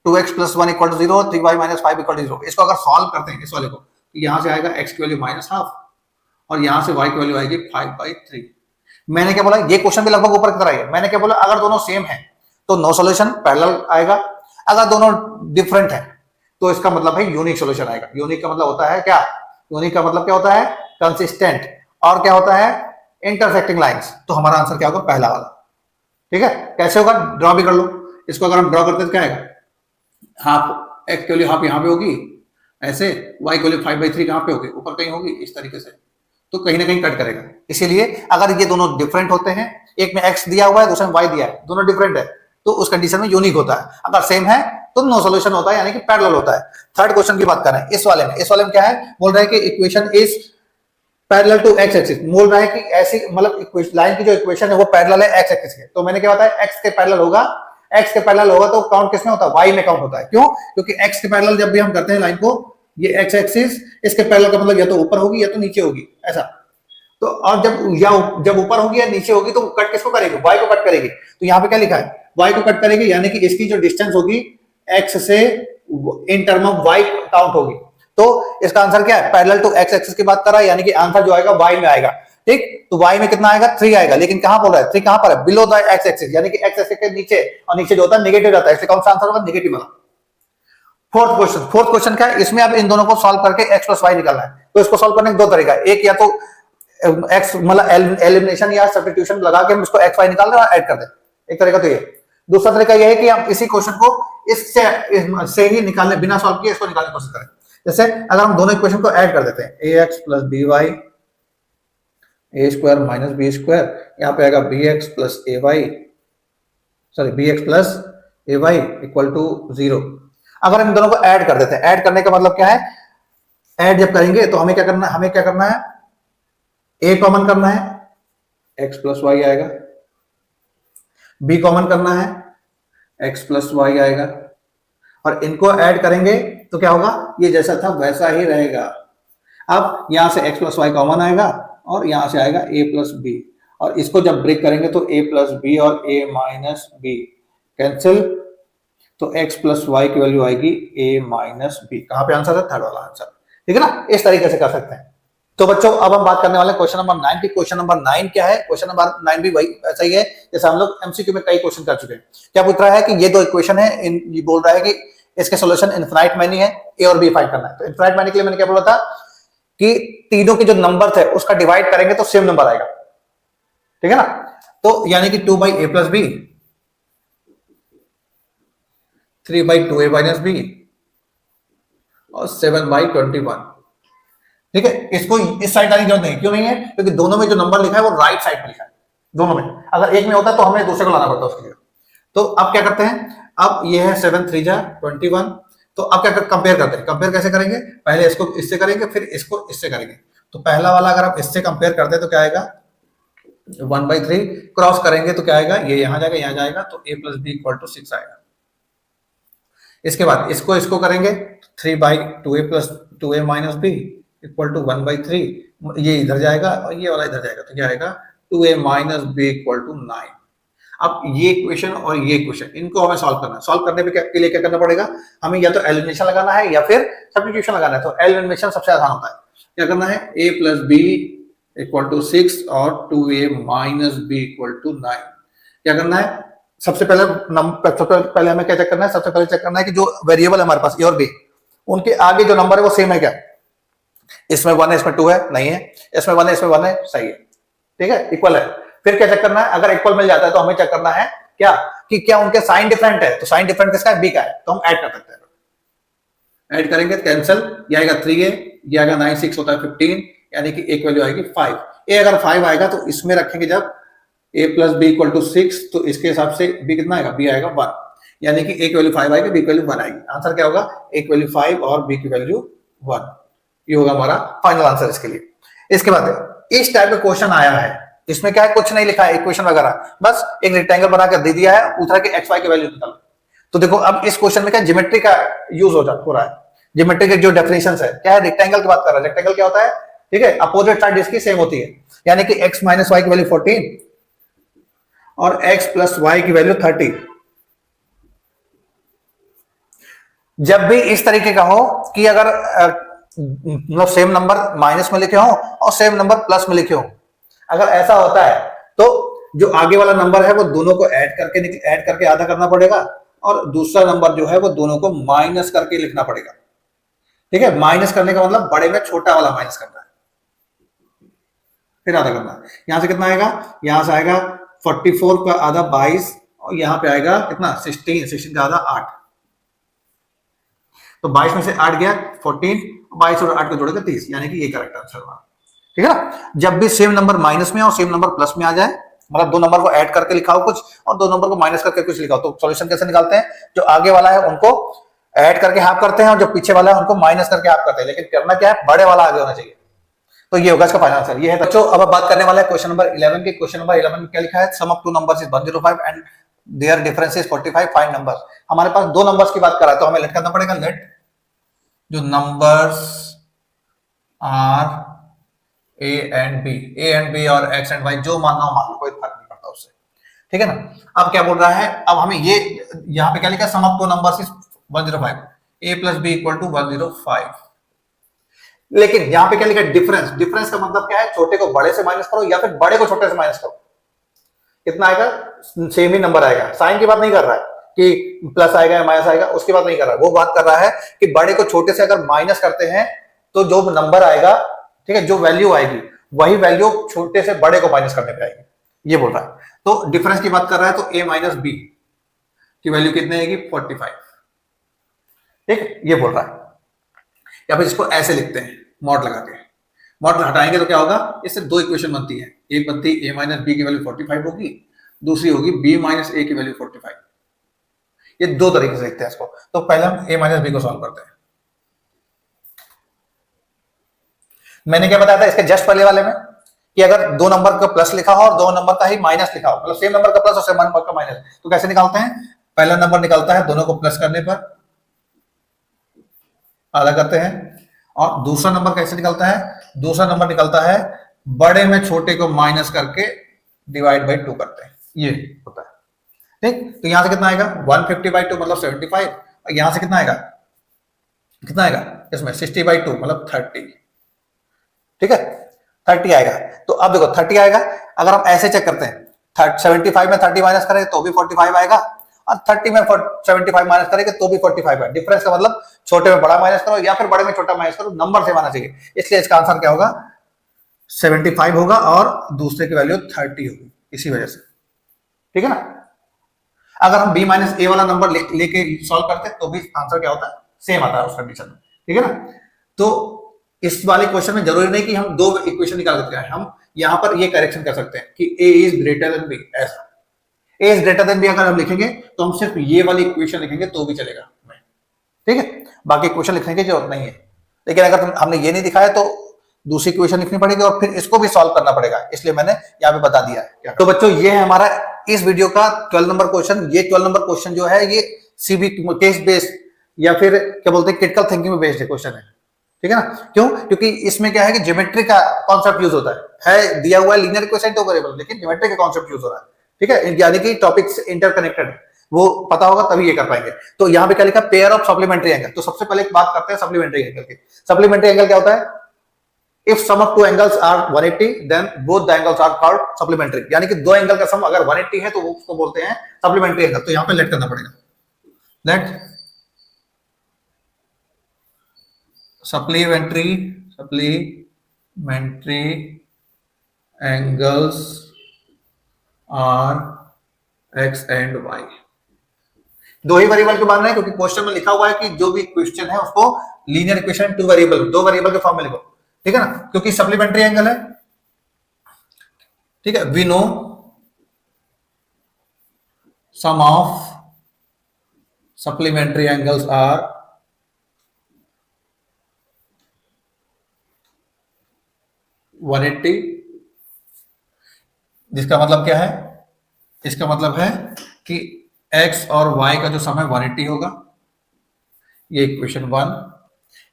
2x + 1 = 0, 3y - 5 = 0। इसको अगर सॉल्व करते हैं इस वाले को, तो यहां से आएगा x की वैल्यू -½ और यहां से y की वैल्यू आएगी 5/3। मैंने क्या बोला, ये क्वेश्चन भी लगभग ऊपर की तरह है। मैंने क्या बोला, अगर दोनों सेम है तो नो सॉल्यूशन पैरेलल आएगा, अगर दोनों डिफरेंट है तो इसका मतलब है यूनिक सॉल्यूशन आएगा। यूनिक का मतलब होता है क्या, यूनिक का मतलब क्या होता है, कंसिस्टेंट, और क्या होता है, इंटरसेक्टिंग लाइंस। तो हमारा आंसर क्या होगा, पहला वाला। ठीक है, कैसे होगा, ड्रॉ भी कर लो इसको। अगर हम ड्रॉ करते तो क्या आएगा, हाफ, एक्स की वैल्यू हाफ यहाँ पे होगी ऐसे, वाई की वैल्यू 5/3 कहाँ पे होगी, ऊपर कहीं होगी इस तरीके से, तो कहीं ना कहीं कट करेगा। इसीलिए अगर ये दोनों डिफरेंट होते हैं, एक में एक्स दिया हुआ है दूसरे में वाई दिया है, दोनों डिफरेंट है, तो उस कंडीशन में यूनिक होता है। अगर सेम है तो नो सॉल्यूशन होता है, यानी कि पैरेलल होता है। थर्ड क्वेश्चन की बात करें इस वाले में, इस वाले में क्या है, बोल रहा है कि equation is parallel to X axis. बोल रहा है कि ऐसी मतलब लाइन की जो इक्वेशन है वो पैरेलल है एक्स एक्सिस के। तो मैंने क्या बताया, एक्स के पैरेलल होगा, एक्स के पैरेलल होगा तो काउंट किसमें होता है, वाई में काउंट होता है। क्यों, क्योंकि एक्स के पैरेलल जब भी हम करते हैं लाइन को, ये एक्स एक्सिस, इसके पैरेलल का मतलब या तो ऊपर होगी या तो नीचे होगी, ऐसा। तो और जब ऊपर होगी या नीचे होगी तो कट किसको करेगी, वाई को कट करेगी। तो यहाँ पे क्या लिखा है, वाई को कट करेगी, यानी कि इसकी जो डिस्टेंस होगी एक्स से in term of Y count होगी। तो इसका आंसर क्या है, पैरेलल टू एक्स एक्सिस की बात कर रहा है, यानी कि आंसर जो आएगा वाई में आएगा। ठीक, तो वाई में कितना आएगा, 3 आएगा, लेकिन कहां बोल रहा है, 3 कहां पर है, बिलो द एक्स एक्सिस, यानी कि एक्स एक्सिस के नीचे, और नीचे जो होता है नेगेटिव रहता है, इसलिए कौन सा आंसर होगा, नेगेटिव वाला। फोर्थ क्वेश्चन क्या है, इसमें अब इन दोनों को सॉल्व करके x + y निकालना है। तो इसको सॉल्व करने के दो तरीका है, एक या तो x मतलब एलिमिनेशन या सब्स्टिट्यूशन लगा के हम इसको x y निकाल दें और ऐड कर दें, एक तरीका तो ये। दूसरा तरीका यह है कि हम इसी क्वेश्चन को इससे ही निकालने, बिना सॉल्व किए इसको निकालने की कोशिश करें। जैसे अगर हम दोनों इक्वेशन को ऐड कर देते हैं, ax + by a² - b², यहाँ पे आएगा bx + ay, sorry bx + ay = 0। अगर हम दोनों को ऐड कर देते हैं, ऐड करने का मतलब क्या है, ऐड जब करेंगे तो हमें क्या करना है, a कॉमन करना है, x + y आएगा, b कॉमन करना है, x + y आएगा, और इनको ऐड करेंगे तो क्या होगा, ये जैसा था वैसा ही रहेगा। अब यहां से x + y कॉमन आएगा और यहां से आएगा a + b, और इसको जब ब्रेक करेंगे तो a + b और a - b कैंसिल, तो x + y की वैल्यू आएगी a - b। कहां पे आंसर है, थर्ड वाला आंसर। ठीक है ना, इस तरीके से कर सकते हैं। तो बच्चों अब हम बात करने वाले हैं क्वेश्चन नंबर 9 की। क्वेश्चन नंबर 9 क्या है, क्वेश्चन नंबर 9 भी वही ऐसा ही है जैसे हम लोग एमसीक्यू में कई क्वेश्चन कर चुके हैं। क्या पूछ रहा है कि ये दो इक्वेशन है, ये बोल रहा है कि इसके सॉल्यूशन इनफिनाइट मैनी है, ए और बी फाइंड करना है। तो इनफिनाइट मैनी के लिए मैंने क्या बोला था कि तीनों के जो नंबर थे उसका डिवाइड करेंगे तो सेम नंबर आएगा। ठीक है ना, तो यानी कि 2/a + b, 3/2a - b और 7/21। ठीक है, इसको इस साइड आने की जरूरत नहीं, क्यों नहीं है, क्योंकि दोनों में जो नंबर लिखा है वो राइट साइड पे लिखा है, दोनों में। अगर एक में होता तो हमें दूसरे को लाना पड़ता उसके लिए। तो अब क्या करते हैं, अब ये है 7 × 3 = 21। तो अब क्या कंपेयर करते हैं, कंपेयर कैसे करेंगे, पहले इसको इससे करेंगे फिर इसको इससे करेंगे। तो पहला वाला अगर आप इससे कंपेयर करते हैं तो क्या आएगा, 1/3, क्रॉस करेंगे तो क्या आएगा, ये यहां जाएगा यहां जाएगा, तो a + b = 6 आएगा। इसके बाद इसको करेंगे, 3/2a + 2a - b = 1/3, ये इधर जाएगा और ये वाला इधर जाएगा, तो क्या आएगा, 2a - b = 9। अब ये इक्वेशन और ये इक्वेशन, इनको हमें सॉल्व करना है। सॉल्व करने के लिए क्या करना पड़ेगा, हमें या तो एलिमिनेशन लगाना है या फिर सब्स्टिट्यूशन लगाना है। तो एलिमिनेशन सबसे आसान होता है। क्या करना है, a + b = 6 और 2a - b = 9। क्या करना है, सबसे पहले हमें क्या चेक करना है, सबसे पहले चेक करना है कि जो वेरिएबल है हमारे पास a और b, उनके आगे जो नंबर है वो सेम है क्या, इसमें 1 है इसमें 2 है, नहीं है, इसमें 1 है इसमें 1 है, सही है। ठीक है, इक्वल है। फिर क्या चेक करना है, अगर इक्वल मिल जाता है तो हमें चेक करना है क्या, कि क्या उनके साइन डिफरेंट है। तो साइन डिफरेंट किसका है, बी का है, तो हम ऐड कर सकते हैं। ऐड करेंगे कैंसिल, ये आएगा 3a, ये आएगा 9, 6 होता है 15, यानी कि एक वैल्यू आएगी 5। ए अगर 5 आएगा तो इसमें रखेंगे जब a plus B equal to 6, तो इसके हिसाब से b कितना आएगा, b आएगा 1, यानी कि a की वैल्यू 5 आएगी, b की वैल्यू 1 आएगी। आंसर क्या होगा, a की वैल्यू 5 और b की वैल्यू 1। ये होगा हमारा फाइनल आंसर इसके लिए। इसके बाद इस टाइप का क्वेश्चन आया है, इसमें क्या है, कुछ नहीं लिखा है इक्वेशन वगैरह, बस एक रेक्टेंगल बनाकर दे दिया है, पूछा कि एक्स वाई की वैल्यू निकालो। तो देखो अब इस क्वेश्चन में क्या ज्योमेट्री का यूज हो रहा है। ज्योमेट्री के जो डेफिनेशन है क्या है, रेक्टेंगल की बात कर रहा है। रेक्टेंगल क्या होता है, ठीक है, अपोजिट साइड इसकी सेम होती है, यानी कि x माइनस वाई की वैल्यू 14 और x प्लस वाई की वैल्यू 30। जब भी इस तरीके का हो कि अगर मतलब सेम नंबर माइनस में लिखे हो और सेम नंबर प्लस में लिखे हो, अगर ऐसा होता है तो जो आगे वाला नंबर है वो दोनों को ऐड करके आधा करना पड़ेगा, और दूसरा नंबर जो है वो दोनों को माइनस करके लिखना पड़ेगा। ठीक है, माइनस करने का मतलब बड़े में छोटा वाला माइनस करना है, फिर आधा करना है। यहां से कितना आएगा, यहां से आएगा 44 का आधा 22, और यहां पे आएगा कितना 16 का आधा 8। तो 22 में से 8 गया 14, 22 और 8 को जोड़ेगा 30, यानी कि ये करेक्ट आंसर हुआ। ठीक है ना, जब भी सेम नंबर माइनस में और सेम नंबर प्लस में आ जाए, मतलब दो नंबर को ऐड करके लिखा हो कुछ और दो नंबर को माइनस करके कुछ लिखा हो, तो सॉल्यूशन कैसे निकालते हैं, जो आगे वाला है उनको ऐड करके हाफ करते हैं और जो पीछे वाला है उनको माइनस करके हाफ करते हैं, लेकिन करना क्या है, बड़े वाला आगे होना चाहिए। तो ये होगा इसका फाइनल आंसर। ये है बच्चों, अब आप बात करने वाले हैं क्वेश्चन नंबर 11 के। क्वेश्चन नंबर 11 में क्या लिखा है, sum of two numbers is 105 and their difference is 45, find numbers. हमारे पास दो नंबर्स की बात कर रहा है, तो हमें लेट करना पड़ेगा, लेट जो numbers are A and B और एक्स एंड वाई, जो मानना हो मान लो, कोई फर्क नहीं पड़ता उससे। ठीक है ना, अब क्या बोल रहा है, अब हमें ये यहां पे क्या लिखा है, sum of two numbers is 105, A plus B equal to 105। लेकिन यहां पे क्या लिखा है, डिफरेंस। डिफरेंस का मतलब क्या है, छोटे को बड़े से माइनस करो या फिर बड़े को छोटे से माइनस करो, कितना आएगा, सेम ही नंबर आएगा। साइन की बात नहीं कर रहा है कि प्लस आएगा या माइनस आएगा, उसकी बात नहीं कर रहा है। वो बात कर रहा है कि बड़े को छोटे से अगर माइनस करते हैं तो जो नंबर आएगा, ठीक है, जो वैल्यू आएगी वही वैल्यू छोटे से बड़े को माइनस करने पे आएगी, ये बोल रहा है। तो डिफरेंस की बात कर रहा है, तो a माइनस बी की वैल्यू कितनी आएगी, 45। ठीक, ये बोल रहा है। या फिर इसको ऐसे लिखते हैं, मॉड लगा के, मॉड हटाएंगे तो क्या होगा, इससे दो इक्वेशन बनती है। एक बनती है a माइनस बी की वैल्यू 45 होगी, दूसरी होगी b माइनस a की वैल्यू 45। ये दो तरीके से लिखते हैं इसको। तो पहले हम a माइनस बी को सॉल्व करते हैं। मैंने क्या बताया था इसके जस्ट पहले वाले में, कि अगर दो नंबर का प्लस लिखा हो और दो नंबर का ही माइनस लिखा हो, मतलब सेम नंबर का प्लस और सेम नंबर का माइनस, तो कैसे निकालते हैं, पहला नंबर निकलता है दोनों को प्लस करने पर आधा करते हैं, और दूसरा नंबर कैसे निकलता है, दूसरा नंबर निकलता है बड़े में छोटे को माइनस करके डिवाइड बाई 2 करते हैं, ये होता है। ठीक, तो यहां से कितना आएगा, 150/2 मतलब 75, और यहां से कितना आएगा, इसमें 60/2 मतलब 30। ठीक है, 30 आएगा। तो अब देखो 30 आएगा, अगर हम ऐसे चेक करते हैं, 75 में 30 माइनस करें तो भी 45 आएगा, और 30 में 75 माइनस करेंगे तो भी 45 है। डिफरेंस का मतलब छोटे में बड़ा माइनस करो या फिर बड़े में छोटा माइनस करो, नंबर सेम आना चाहिए। इसलिए इसका आंसर क्या होगा, 75 होगा और दूसरे की वैल्यू 30 होगी, इसी वजह से। ठीक है ना, अगर हम b माइनस ए वाला नंबर लेके सॉल्व करते हैं तो भी आंसर क्या होता है, सेम आता है उस कंडीशन में। ठीक है ना, तो इस वाले क्वेश्चन में जरूरी नहीं कि हम दो इक्वेशन निकाल सकते हैं, हम यहां पर ये करेक्शन कर सकते हैं कि a is greater than b, ऐसा a is greater than b अगर हम लिखेंगे तो हम सिर्फ ये वाली इक्वेशन लिखेंगे तो भी चलेगा। ठीक है, बाकी इक्वेशन लिखने की जरूरत नहीं है। लेकिन अगर हमने ये नहीं दिखाया तो दूसरी इक्वेशन लिखनी पड़ेगी और फिर इसको भी सॉल्व करना पड़ेगा, इसलिए मैंने यहाँ पे बता दिया है। तो बच्चों ये है हमारा इस वीडियो का 12 नंबर क्वेश्चन। ये 12 नंबर क्वेश्चन जो है ये सीबी टेस्ट बेस्ड या फिर क्या बोलते हैं क्रिटिकल थिंकिंग में बेस्ड क्वेश्चन है। ठीक है ना, क्यों, क्योंकि इसमें क्या है कि ज्योमेट्री का कॉन्सेप्ट यूज होता है दिया हुआ है लीनियर इक्वेशन टू वेरिएबल, लेकिन ज्योमेट्री का कॉन्सेप्ट यूज हो रहा है। ठीक है, यानी कि टॉपिक्स इंटरकनेक्टेड है, वो पता होगा तभी ये कर पाएंगे। तो यहाँ पे क्या लिखा, पेयर ऑफ सप्लीमेंट्री एंगल। तो सबसे पहले बात करते हैं सप्लीमेंट्री एंगल की। सप्लीमेंट्री एंगल क्या होता है, if sum of two angles are 180 then both the angles are called supplementary, यानी कि दो एंगल का सम अगर 180 है तो वो उसको बोलते हैं सप्लीमेंट्री एंगल। तो यहाँ पे लेट करना पड़ेगा, let supplementary angles are X and Y. दो ही वेरिएबल के मान रहे हैं क्योंकि क्वेश्चन में लिखा हुआ है कि जो भी क्वेश्चन है उसको लीनियर इक्वेशन टू वेरिएबल, दो वेरिएबल के फॉर्म में लिखो। ठीक है ना, क्योंकि सप्लीमेंट्री एंगल है। ठीक है, we know sum of supplementary angles are 180, जिसका मतलब क्या है, इसका मतलब है कि x और y का जो सम है 180 होगा। ये इक्वेशन 1।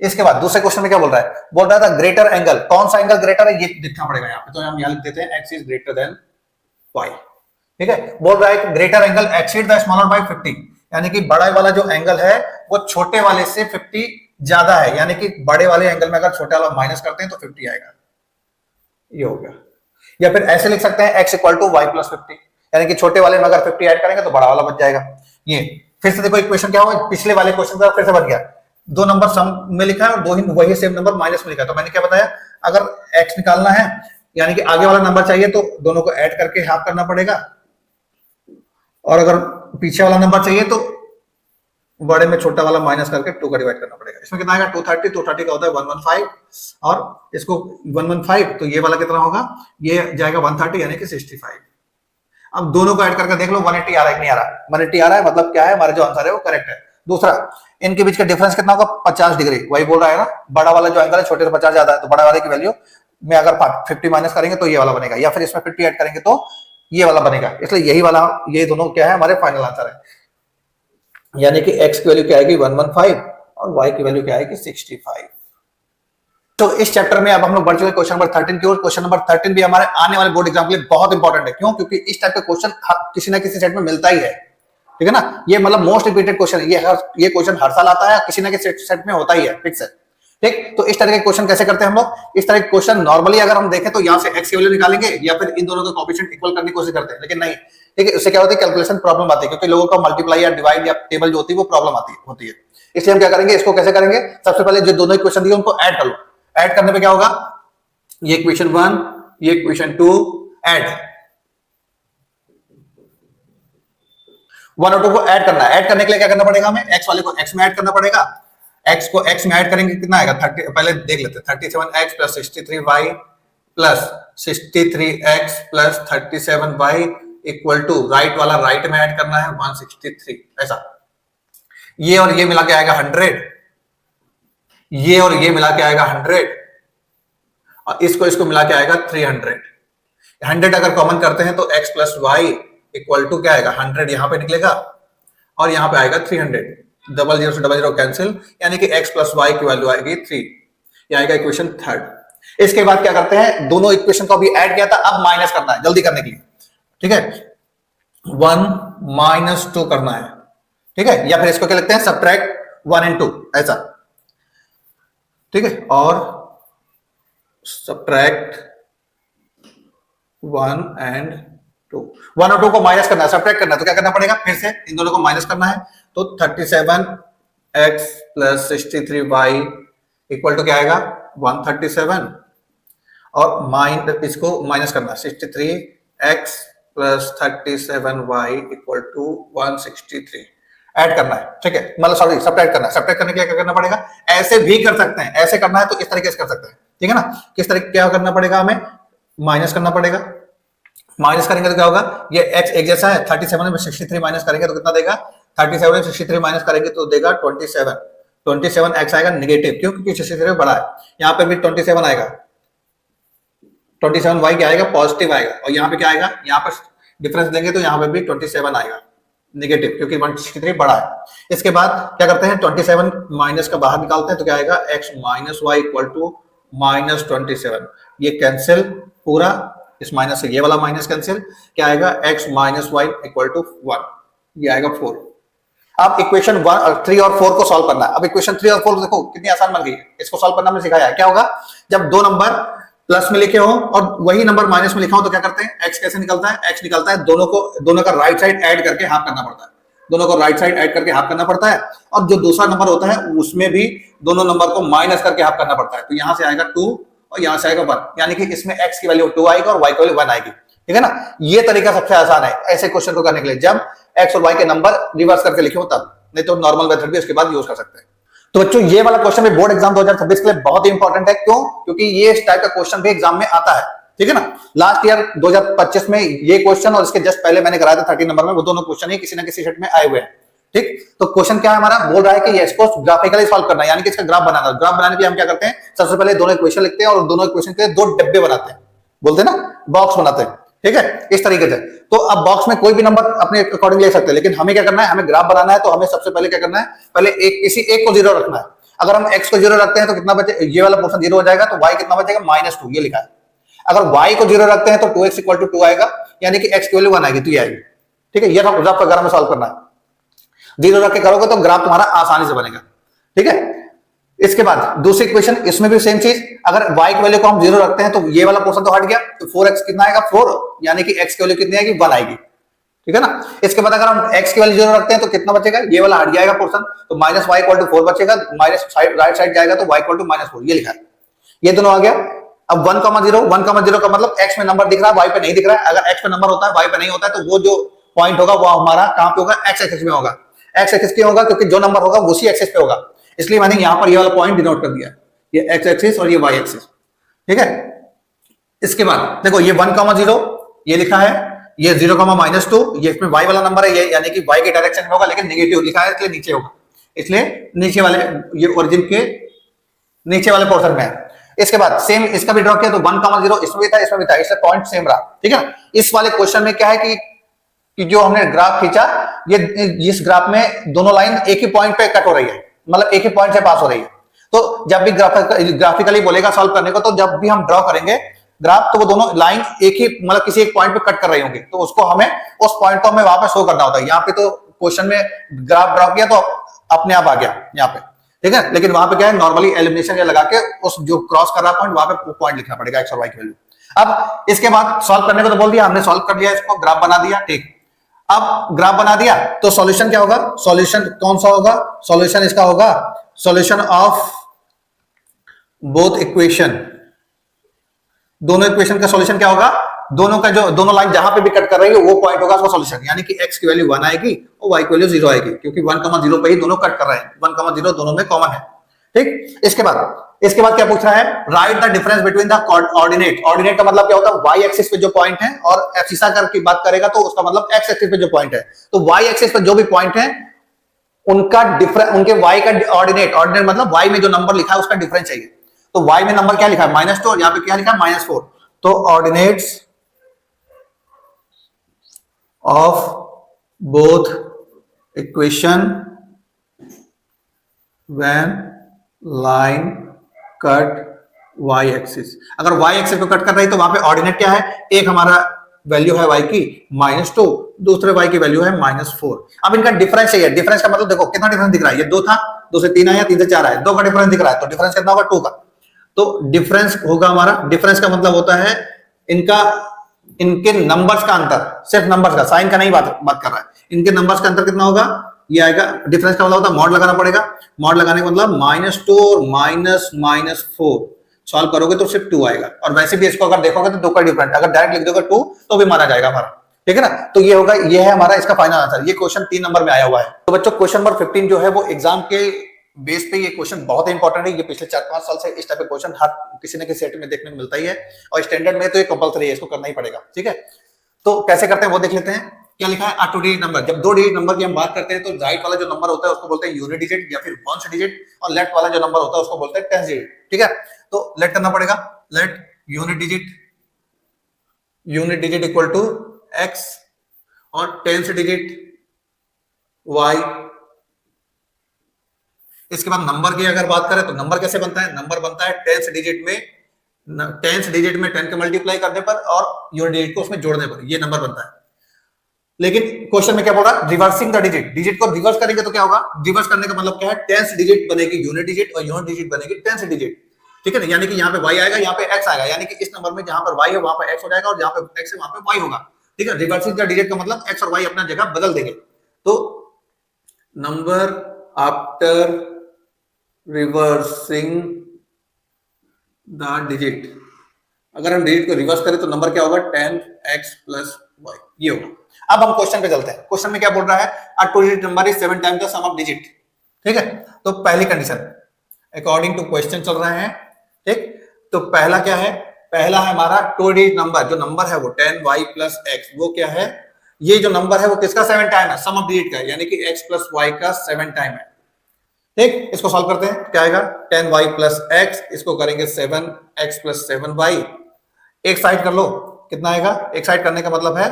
इसके बाद दूसरे क्वेश्चन में क्या बोल रहा है, बोल रहा था ग्रेटर एंगल, कौन सा एंगल ग्रेटर है ये दिखना पड़ेगा यहाँ पे, तो हम यहाँ लिख देते हैं x is greater than y। ठीक है, बोल रहा है कि greater angle exceed the smaller by 50, यानी कि बड़ा वाला जो एंगल है वो छोटे वाले से 50 ज्यादा है, यानी कि बड़े वाले एंगल में अगर छोटे वाला माइनस करते हैं तो 50 आएगा, ये हो गया। या फिर ऐसे लिख सकते हैं x equal to Y plus 50, यानी कि छोटे वाले में अगर 50 ऐड करेंगे तो बड़ा वाला बच जाएगा। ये फिर से देखो इक्वेशन क्या हुआ, पिछले वाले क्वेश्चन का फिर से बन गया, दो नंबर सम में लिखा है और दो ही वही सेम नंबर माइनस में लिखा है। तो मैंने क्या बताया, अगर x निकालना है यानी कि आगे वाला नंबर चाहिए तो दोनों को ऐड करके हाफ करना पड़ेगा, और अगर पीछे वाला नंबर चाहिए तो बड़े में छोटा वाला माइनस करके 2 का डिवाइड करना पड़ेगा। इसमें कितना आएगा 230, 230 का होता है 115, और इसको 115 तो ये वाला कितना होगा, ये जाएगा 130 यानी कि 65। अब दोनों को ऐड करके देख लो 180 आ रहा है कि नहीं आ रहा, 180 आ रहा है, मतलब क्या है, हमारा जो आंसर है वो करेक्ट है। दूसरा, इनके बीच का डिफरेंस कितना होगा 50 डिग्री, वही बोल रहा है ना, बड़ा वाला जो एंगल है छोटे से 50 ज्यादा है, तो बड़ा वाले की वैल्यू में अगर 50 माइनस करेंगे तो ये वाला बनेगा, या फिर इसमें 50 ऐड करेंगे तो ये वाला बनेगा। इसलिए यही वाला, ये दोनों क्या है हमारे फाइनल आंसर है, यानी कि x की वैल्यू क्या आएगी 115 और y की वैल्यू क्या आएगी 65। तो इस चैप्टर में अब हम लोग बढ़ चुके क्वेश्चन नंबर 13 की ओर। क्वेश्चन नंबर 13 भी हमारे आने वाले बोर्ड एग्जाम के लिए बहुत इंपॉर्टेंट है, क्यों, क्योंकि इस टाइप का क्वेश्चन किसी ना किसी सेट में मिलता ही है, ठीक है ना, ये मतलब मोस्ट रिपीटेड क्वेश्चन है, ये क्वेश्चन हर साल आता है, किसी ना किसी सेट में होता ही है, फिक्स है। ठीक, तो इस तरह के क्वेश्चन कैसे करते हैं हम लोग, इस तरह के क्वेश्चन नॉर्मली अगर हम देखें तो यहाँ से x की वैल्यू निकालेंगे या फिर इन दोनों का कोएफिशिएंट इक्वल करने की कोशिश करते हैं, लेकिन नहीं, ठीक है, उससे क्या होता है कैलकुलेशन प्रॉब्लम आती है, क्योंकि लोगों का मल्टीप्लाई या डिवाइड या टेबल जो होती है वो प्रॉब्लम होती है। इसलिए हम क्या करेंगे, इसको कैसे करेंगे, सबसे पहले जो दोनों इक्वेशन दिए उनको ऐड कर लो। ऐड करने पे क्या होगा, ये इक्वेशन 1 ये इक्वेशन 2 ऐड, 1 और 2 को ऐड करना है। ऐड करने के लिए क्या करना पड़ेगा हमें, x वाले को x में ऐड करना पड़ेगा, x को x में ऐड करेंगे कितना आएगा 30, पहले देख लेते हैं, 37x plus 63y plus 63x plus 37y equal to right वाला राइट में ऐड करना है 163, ऐसा। ये और ये मिला के आएगा 100, ये और ये मिला के आएगा 100, और इसको मिला के आएगा 300। 100 अगर कॉमन करते हैं तो x plus Y equal to क्या आएगा 100, यहां पे निकलेगा और यहां पे आएगा 300, 00 से 00 कैंसिल, यानी कि x प्लस वाई की वैल्यू आएगी 3, ये आएगा इक्वेशन 3। इसके बाद क्या करते हैं, दोनों इक्वेशन को भी ऐड किया था, अब माइनस करना है जल्दी करने के लिए, ठीक है, 1 माइनस 2 करना है, ठीक है, या फिर इसको क्या लिखते हैं सब्ट्रैक्ट 1 and 2 ऐसा, ठीक है, और सब्ट्रैक्ट 1 and 2, 1 और 2 को माइनस करना है, सब्ट्रैक्ट करना है, तो क्या करना पड़ेगा, फिर से इन दोनों को माइनस करना है, तो 37x plus 63y equal to क्या आएगा 137, और इसको माइनस करना है 63x plus 37y equal to 163 add करना है, ठीक है, मतलब सॉरी सब्ट्रैक्ट करना है। सब्ट्रैक्ट करने के लिए क्या करना पड़ेगा, ऐसे भी कर सकते हैं, ऐसे करना है तो इस तरीके से कर सकते हैं, ठीक है ना, किस तरह क्या करना पड़ेगा, हमें माइनस करना पड़ेगा, माइनस करेंगे तो क्या होगा, ये x एक जैसा है, 37 में 63 माइनस करेंगे तो कितना देगा, 37 में 63 माइनस करेंगे तो देगा 27 x आएगा नेगेटिव, क्यों, क्योंकि 63 बड़ा है, यहाँ पे भी 27 आएगा, 27 y क्या आएगा पॉजिटिव आएगा, और यहाँ पे क्या आएगा, यहाँ पर डिफरेंस देंगे तो यहाँ पे भी 27 आएगा नेगेटिव, क्योंकि 163 बड़ा है। इसके बाद क्या करते हैं 27 माइनस का बाहर निकालते हैं, तो क्या आएगा x minus Y equal to minus 27, ये कैंसिल पूरा, इस माइनस से ये वाला माइनस कैंसिल, क्या आएगा x minus Y equal to 1, ये आएगा 4। अब इक्वेशन 3 और 4 को सॉल्व करना है। अब इक्वेशन 3 और 4 देखो कितनी आसान बन गई है, इसको सॉल्व करना हमने सिखाया है। क्या होगा, जब दो नंबर प्लस में लिखे हो और वही नंबर माइनस में लिखा हो तो क्या करते हैं, x कैसे निकलता है, x निकलता है दोनों का राइट साइड ऐड करके हाफ करना पड़ता है, दोनों को राइट साइड ऐड करके हाफ करना पड़ता है, और जो दूसरा नंबर होता है उसमें भी दोनों नंबर को माइनस करके हाफ करना पड़ता है, तो यहां से आएगा 2 और यहां से आएगा 1, यानी कि इसमें x की वैल्यू 2 आएगी और y की वैल्यू 1 आएगी, ठीक है ना। ये तरीका सबसे आसान है ऐसे क्वेश्चन को करने के लिए, जब x और y के नंबर रिवर्स करके लिखे हो तब, नहीं तो नॉर्मल मेथड भी उसके बाद यूज कर सकते हैं। तो बच्चों ये वाला क्वेश्चन भी बोर्ड एग्जाम 2026 के लिए बहुत ही इंपॉर्टेंट है, क्यों, क्योंकि ये इस टाइप का क्वेश्चन भी एग्जाम में आता है, ठीक है ना। लास्ट ईयर 2025 में ये क्वेश्चन और इसके जस्ट पहले मैंने कराया था 30 नंबर में, वो दोनों क्वेश्चन ही किसी ना किसी सेट में आए हुए हैं। ठीक, तो क्वेश्चन क्या है हमारा, बोल रहा है कि इसको ग्राफिकली सॉल्व करना है, यानी कि इसका ग्राफ बनाना है। ग्राफ बनाने के लिए हम क्या करते हैं, सबसे पहले दोनों इक्वेशन लिखते हैं और दोनों इक्वेशन के दो डब्बे बनाते हैं, बोलते हैं ना बॉक्स बनाते हैं। ठीक है, इस तरीके से। तो अब बॉक्स में कोई भी नंबर अपने अकॉर्डिंग ले सकते हैं, लेकिन हमें क्या करना है, हमें ग्राफ बनाना है। तो हमें सबसे पहले क्या करना है, पहले किसी एक को जीरो रखना है। अगर हम x को जीरो रखते हैं तो कितना बचे, ये वाला पोर्शन जीरो हो जाएगा, तो y कितना बचेगा, -2, ये लिखा है। अगर y को जीरो रखते हैं तो 2x = 2 आएगा, यानी कि x की वैल्यू 1 आएगी, तो ये आएगी। ठीक है, ये ग्राफ अगर हमें सॉल्व करना है, जीरो रख के करोगे तो ग्राफ तुम्हारा आसानी से बनेगा। ठीक है, इसके बाद दूसरी इक्वेशन, इसमें भी सेम चीज, अगर y की वैल्यू को हम जीरो रखते हैं तो ये वाला पोर्शन तो हट गया, तो 4x कितना आएगा, 4, यानी कि x की वैल्यू कितनी आएगी, 1 आएगी। ठीक है ना। इसके बाद अगर हम x की वैल्यू जीरो रखते हैं तो कितना बचेगा, ये वाला हट जाएगा पोर्शन, तो -y = 4 बचेगा, माइनस साइड राइट साइड जाएगा तो y = -4, ये लिखा है। ये दोनों आ गया। अब 1, 0 का मतलब x में नंबर दिख रहा है, y पे नहीं दिख रहा है। अगर x पे नंबर होता है, y पे नहीं होता है, तो वो जो पॉइंट होगा वो हमारा कहां पे होगा, x एक्सिस में होगा। x एक्सिस क्यों होगा, क्योंकि जो नंबर होगा उसी एक्सिस पे होगा, इसलिए मैंने यहां पर ये वाला पॉइंट डिनोट कर दिया, ये x एक्सिस और ये y एक्सिस। ठीक है, इसके बाद देखो ये 1, 0 ये लिखा है, ये 0, -2, ये इसमें y वाला नंबर है, ये यानी कि y के डायरेक्शन में होगा, लेकिन नेगेटिव लिखा है इसलिए नीचे होगा, इसलिए नीचे वाले, ये ओरिजिन के नीचे वाले पोर्शन में है। इसके बाद सेम इसका भी ड्रॉ किया तो 1, 0 इसमें भी था, इसमें भी था, इससे पॉइंट सेम रहा। ठीक है, इस वाले क्वेश्चन में क्या है कि जो हमने ग्राफ खींचा, ये इस ग्राफ में दोनों लाइन एक ही पॉइंट पे कट हो रही है, मतलब एक ही पॉइंट से पास हो रही है। तो जब भी ग्राफिकली बोलेगा सॉल्व करने को, तो जब भी हम ड्रॉ करेंगे ग्राफ, तो वो दोनों लाइन एक ही, मतलब किसी एक पॉइंट पे कट कर रही होंगी, तो उसको हमें उस पॉइंट को हमें वहां पे शो करना होता है। यहाँ पे तो क्वेश्चन में ग्राफ ड्रॉ किया तो अपने आप आ गया यहाँ पे। ठीक है, लेकिन वहां पे क्या है, नॉर्मली एलिमिनेशन लगा के उस जो क्रॉस कर रहा पॉइंट, वहां पे पॉइंट लिखना पड़ेगा x और y की वैल्यू। अब इसके बाद सॉल्व करने को तो बोल दिया हमने, सॉल्व कर लिया, इसको ग्राफ बना दिया। ठीक, अब ग्राफ बना दिया तो सॉल्यूशन क्या होगा, सॉल्यूशन कौन सा होगा, सॉल्यूशन इसका होगा सॉल्यूशन ऑफ बोथ इक्वेशन। दोनों इक्वेशन का सॉल्यूशन क्या होगा, दोनों का जो दोनों लाइन जहां पे भी कट कर रही है वो पॉइंट होगा उसका सॉल्यूशन, यानी कि x की वैल्यू 1 आएगी और y की वैल्यू 0 आएगी, क्योंकि 1, 0 पे ही दोनों कट कर रहे हैं, 1, 0 दोनों में कॉमन है। ठीक, इसके बाद क्या पूछ रहा है, right the difference between the ordinate. Ordinate का मतलब क्या होता है, y एक्सिस पे जो पॉइंट है, और एब्सिसा कर की बात करेगा तो उसका मतलब x एक्सिस पे जो पॉइंट है। तो y एक्सिस पे जो भी पॉइंट है उनका डिफरेंस, उनके y का ऑर्डिनेट, ऑर्डिनेट मतलब y में जो नंबर लिखा है उसका डिफरेंस चाहिए। तो y में नंबर क्या लिखा है, -2, और यहाँ पे क्या लिखा है, -4। तो ordinates of both equation when line cut y axis. अगर y एक्सिस को कट कर रही है तो वहां पे ऑर्डिनेट क्या है, एक हमारा वैल्यू है y की -2, दूसरे y की वैल्यू है -4। अब इनका डिफरेंस चाहिए। डिफरेंस का मतलब देखो कितना डिफरेंस दिख रहा है, ये 2 था, 2 से 3 आया, 3 से 4 आया, 2 का डिफरेंस दिख रहा है, तो डिफरेंस कितना होगा, 2 का। तो डिफरेंस होगा हमारा, डिफरेंस का मतलब होता है इनके नंबर्स का अंतर, सिर्फ नंबर्स का, साइन का नहीं बात कर रहा है, इनके नंबर्स का अंतर कितना होगा, ये आएगा। डिफरेंस का मतलब होता है मॉड लगाना पड़ेगा, मॉड लगाने का मतलब -2 और -4 सॉल्व करोगे तो सिर्फ 2 आएगा। और वैसे भी इसको अगर देखोगे तो 2 का डिफरेंट, अगर डायरेक्ट लिख दोगे 2 तो भी माना जाएगा हमारा। ठीक है ना, तो ये होगा, ये है हमारा इसका फाइनल आंसर। ये क्वेश्चन 3 नंबर में आया हुआ है। तो बच्चों क्वेश्चन नंबर 15 जो है वो एग्जाम के बेस पे ये क्वेश्चन बहुत इंपॉर्टेंट है। ये पिछले 4-5 साल से इस टाइप का क्वेश्चन हर किसी न किसी सेट में देखने को मिलता ही है, और स्टैंडर्ड में तो ये कंपलसरी है, इसको करना ही पड़ेगा। ठीक है, तो कैसे करते हैं वो देख लेते हैं। क्या लिखा है, 2 डिजिट नंबर। जब 2 डिजिट नंबर की हम बात करते हैं तो राइट वाला जो नंबर होता है उसको बोलते हैं यूनिट डिजिट या फिर वंस डिजिट, और लेफ्ट वाला जो नंबर होता है उसको बोलते हैं टेंस डिजिट। ठीक है, तो लेट करना पड़ेगा, let unit digit equal to x और टेंस डिजिट y। इसके बाद नंबर की अगर बात करें तो नंबर कैसे बनता है, नंबर बनता है टेंस डिजिट में 10 के मल्टीप्लाई करने पर और यूनिट डिजिट को उसमें जोड़ने पर, ये नंबर बनता है। लेकिन क्वेश्चन में क्या बोल रहा है, रिवर्सिंग द डिजिट को रिवर्स करेंगे तो क्या होगा, रिवर्स करने का मतलब क्या है, टेंस डिजिट बनेगी यूनिट डिजिट और यूनिट डिजिट बनेगी टेंस डिजिट। ठीक है ना, यानी कि यहाँ पे y आएगा, यहाँ पे x आएगा, यानी कि इस नंबर में जहां पर y है वहां पर x हो जाएगा, और जहां पे x है वहां पे y होगा। ठीक है, रिवर्सिंग द डिजिट का मतलब x और y अपना जगह बदल देंगे। तो number after reversing the digit, अगर हम डिजिट को रिवर्स करें तो नंबर क्या होगा, 10x + y, ये होगा। अब हम क्वेश्चन पे चलते हैं। क्वेश्चन में क्या बोल रहा है, a 2 digit number is 7 times the sum of digit. ठीक है, तो पहली कंडीशन अकॉर्डिंग टू क्वेश्चन चल रहे हैं। ठीक, तो पहला क्या है, पहला है हमारा 2 डिजिट नंबर, जो नंबर है वो 10y प्लस एक्स, वो क्या है, ये जो नंबर है वो किसका 7 टाइम है, सम ऑफ डिजिट का, यानी कि x प्लस वाई का 7 टाइम है। ठीक, इसको सॉल्व करते हैं, क्या आएगा 10y प्लस एक्स, इसको करेंगे 7x प्लस 7y, एक साइड कर लो, कितना आएगा, एक साइड करने का मतलब है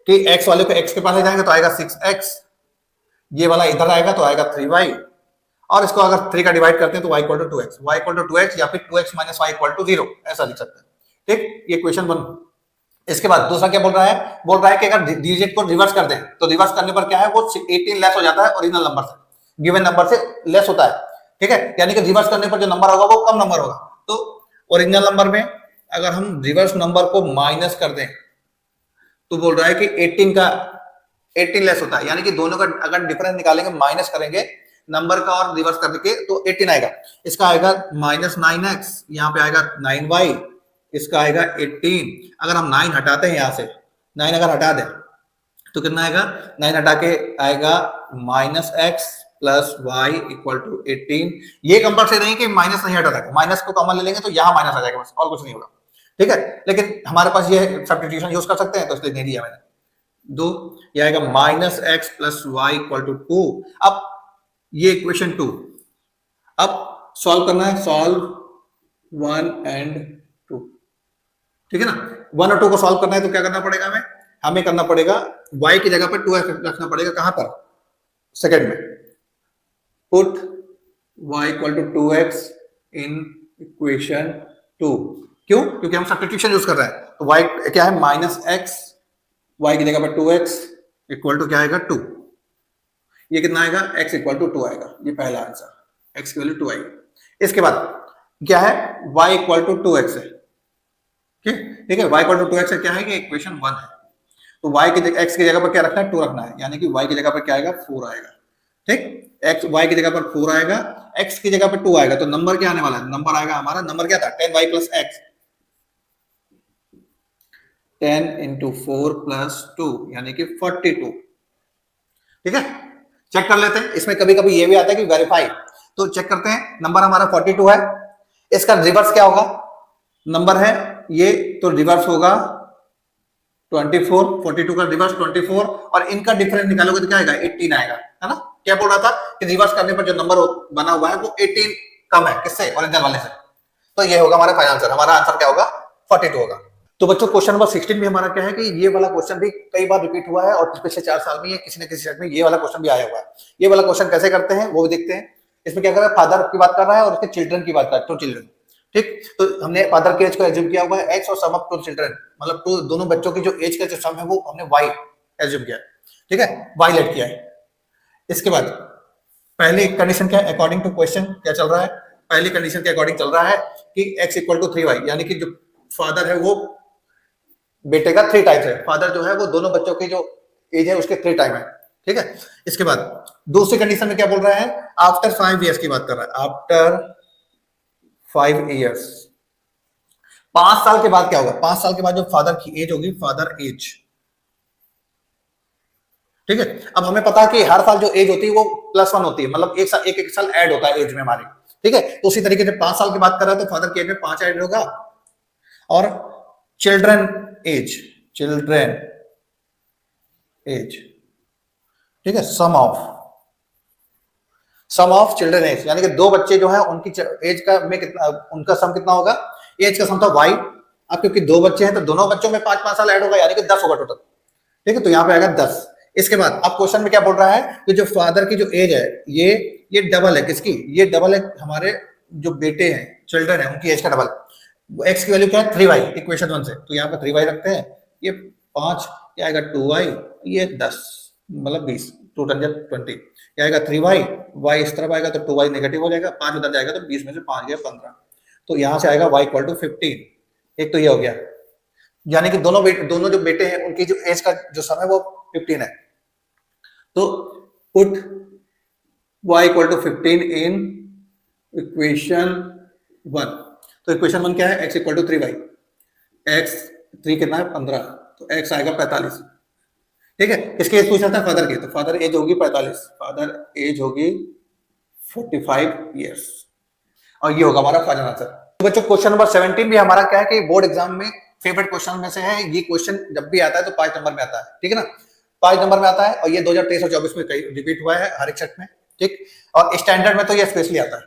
कि x वाले को x के पास ले जाएंगे तो आएगा 6x, ये वाला इधर आएगा तो आएगा 3y, और इसको अगर 3 का डिवाइड करते हैं तो y equal to 2x, y equal to 2x या फिर 2x minus y equal to 0, ऐसा लिख सकते हैं। ठीक, ये क्वेश्चन 1। इसके बाद दूसरा क्या बोल रहा है, बोल रहा है कि अगर डिजिट को रिवर्स कर दें तो रिवर्स करने पर क्या है, वो 18 लेस हो जाता है ओरिजिनल नंबर से, गिवन नंबर से लेस होता है। ठीक है, यानी कि रिवर्स करने पर जो नंबर होगा वो कम नंबर होगा। तो ओरिजिनल नंबर में अगर हम रिवर्स नंबर को माइनस कर दें तो बोल रहा है कि 18 लेस होता है, यानी कि दोनों का अगर डिफरेंस निकालेंगे, माइनस करेंगे नंबर का और रिवर्स करने के, तो 18 आएगा। इसका आएगा माइनस 9x, यहाँ पे आएगा 9y, इसका आएगा 18। अगर हम 9 हटाते हैं, यहाँ से 9 अगर हटा दें तो कितना आएगा, 9 हटा के आएगा minus x plus Y equal to 18। ये कंपल्सरी नहीं कि माइनस नहीं हटा था, माइनस को कॉमन ले लेंगे तो यहाँ माइनस आ जाएगा बस, और कुछ नहीं होगा। ठीक है, लेकिन हमारे पास ये सब्स्टिट्यूशन यूज कर सकते हैं तो इसलिए नहीं दिया मैंने। 2, ये आएगा minus X plus Y equal to 2। अब ये इक्वेशन 2 अब सॉल्व करना है, सॉल्व 1 एंड 2। ठीक है ना, 1 और 2 को सॉल्व करना है तो क्या करना पड़ेगा, हमें करना पड़ेगा y की जगह पर 2x रखना पड़ेगा, कहां पर, सेकंड में, put y equal to 2x in equation 2। क्यों, क्योंकि हम सब्स्टिट्यूशन यूज कर रहे हैं, तो y क्या है माइनस एक्स, y की जगह पर 2x इक्वल टू क्या आएगा 2, ये कितना आएगा x इक्वल टू 2 आएगा, ये पहला आंसर, x इक्वल टू 2 आएगा। इसके बाद क्या है, y इक्वल टू 2x है। ठीक है, y इक्वल टू 2x क्या है कि इक्वेशन 1 है, तो y की x की जगह पर क्या रखना है, 2 रखना है, यानी कि y की जगह पर क्या आएगा 4 आएगा। ठीक, x y की जगह पर 4 आएगा, x की जगह पर 2 आएगा, तो नंबर क्या आने वाला है, नंबर आएगा हमारा, नंबर क्या था 10y plus x, 10 into 4 plus 2 यानी कि 42। ठीक है, चेक कर लेते हैं, इसमें कभी कभी ये भी आता है कि वेरीफाई, तो चेक करते हैं, नंबर हमारा 42 है, इसका रिवर्स क्या होगा, नंबर है ये तो रिवर्स होगा 24, 42 का रिवर्स 24, और इनका डिफरेंस निकालोगे तो क्या आएगा 18 आएगा, है ना। क्या बोल रहा था कि रिवर्स करने पर जो नंबर बना हुआ है वो 18 कम है, किससे, ओरिजिनल वाले से, तो ये होगा हमारा फाइनल आंसर, हमारा आंसर क्या होगा 42 होगा। तो बच्चों क्वेश्चन नंबर 16 भी हमारा क्या है कि ये वाला क्वेश्चन भी कई बार रिपीट हुआ है, और पिछले 4 साल में ये किसी न किसी सेट में ये वाला क्वेश्चन भी आया हुआ है। ये वाला क्वेश्चन कैसे करते हैं वो भी देखते हैं। इसमें क्या कर रहा है, फादर की बात कर रहा है और उसके चिल्ड्रन की बात कर रहा है, 2 चिल्ड्रन। ठीक, तो हमने फादर के एज को एज्यूम किया हुआ है x और सम ऑफ 2 चिल्ड्रन, मतलब 2 दोनों बच्चों की जो एज का जो सम है वो हमने y एज्यूम किया है। ठीक है, y लेट किया है। इसके बाद पहली कंडीशन क्या है, अकॉर्डिंग टू क्वेश्चन क्या चल रहा है, पहली कंडीशन के अकॉर्डिंग चल रहा है कि x इक्वल टू 3y, यानी कि जो फादर है वो बेटे का 3 टाइम्स है, फादर जो है वो दोनों बच्चों की जो एज है उसके 3 टाइम है। ठीक है, इसके बाद दूसरी कंडीशन में क्या बोल रहा है, आफ्टर 5 इयर्स की बात कर रहा है, आफ्टर 5 इयर्स, 5 साल के बाद क्या होगा, 5 साल के बाद जो फादर की एज होगी, फादर एज। ठीक है, अब हमें पता है कि हर साल जो एज होती है वो +1 होती है, मतलब एक साल ऐड होता है एज में हमारी। ठीक है, तो उसी तरीके से 5 साल की बात कर रहा है तो फादर की एज में 5 ऐड होगा, और चिल्ड्रन एज, ठीक है, सम ऑफ चिल्ड्रन एज, यानी कि 2 बच्चे जो है उनकी एज का में कितना, उनका सम कितना होगा, एज का सम था y, अब क्योंकि 2 बच्चे हैं तो दोनों बच्चों में 5-5 साल ऐड होगा, यानी कि 10 होगा टोटल। ठीक है, तो यहाँ पे आएगा 10। इसके बाद अब क्वेश्चन में क्या बोल रहा है कि जो फादर की जो एज है ये डबल है, किसकी, ये डबल है हमारे जो बेटे हैं, चिल्ड्रन है, उनकी एज का डबल। x की वैल्यू क्या है 3y, इक्वेशन 1 से, तो यहाँ पे 3y रखते हैं, ये 5, ये आएगा 2y, ये 10 मतलब 20, 2 10 20, ये आएगा 3y, y इस तरफ आएगा तो 2y नेगेटिव हो जाएगा, 5 उधर जाएगा तो 20 में से 5 गया 15, तो यहाँ से आएगा y इक्वल टू 15। एक तो ये हो गया, यानी कि दोनों जो बेटे हैं उनकी जो एज का जो सम है वो 15 है, तो put y equal to 15 in equation 1। तो इक्वेशन 1 क्या है, x equal to 3y, x 3 कितना है 15, तो x आएगा 45। ठीक है, किसकी एज पूछा था, फादर की, तो फादर एज होगी 45, फादर एज होगी 45 इयर्स, और ये होगा हमारा फाइनल आंसर। तो बच्चों क्वेश्चन नंबर 17 भी हमारा क्या है कि बोर्ड एग्जाम में फेवरेट क्वेश्चन में से है। ये क्वेश्चन जब भी आता है तो 5 नंबर में आता है, ठीक है ना, 5 नंबर में आता है और ये 2023 और 24 में कई रिपीट हुआ है हर एक सेट में, ठीक। और स्टैंडर्ड में तो ये स्पेशली आता है।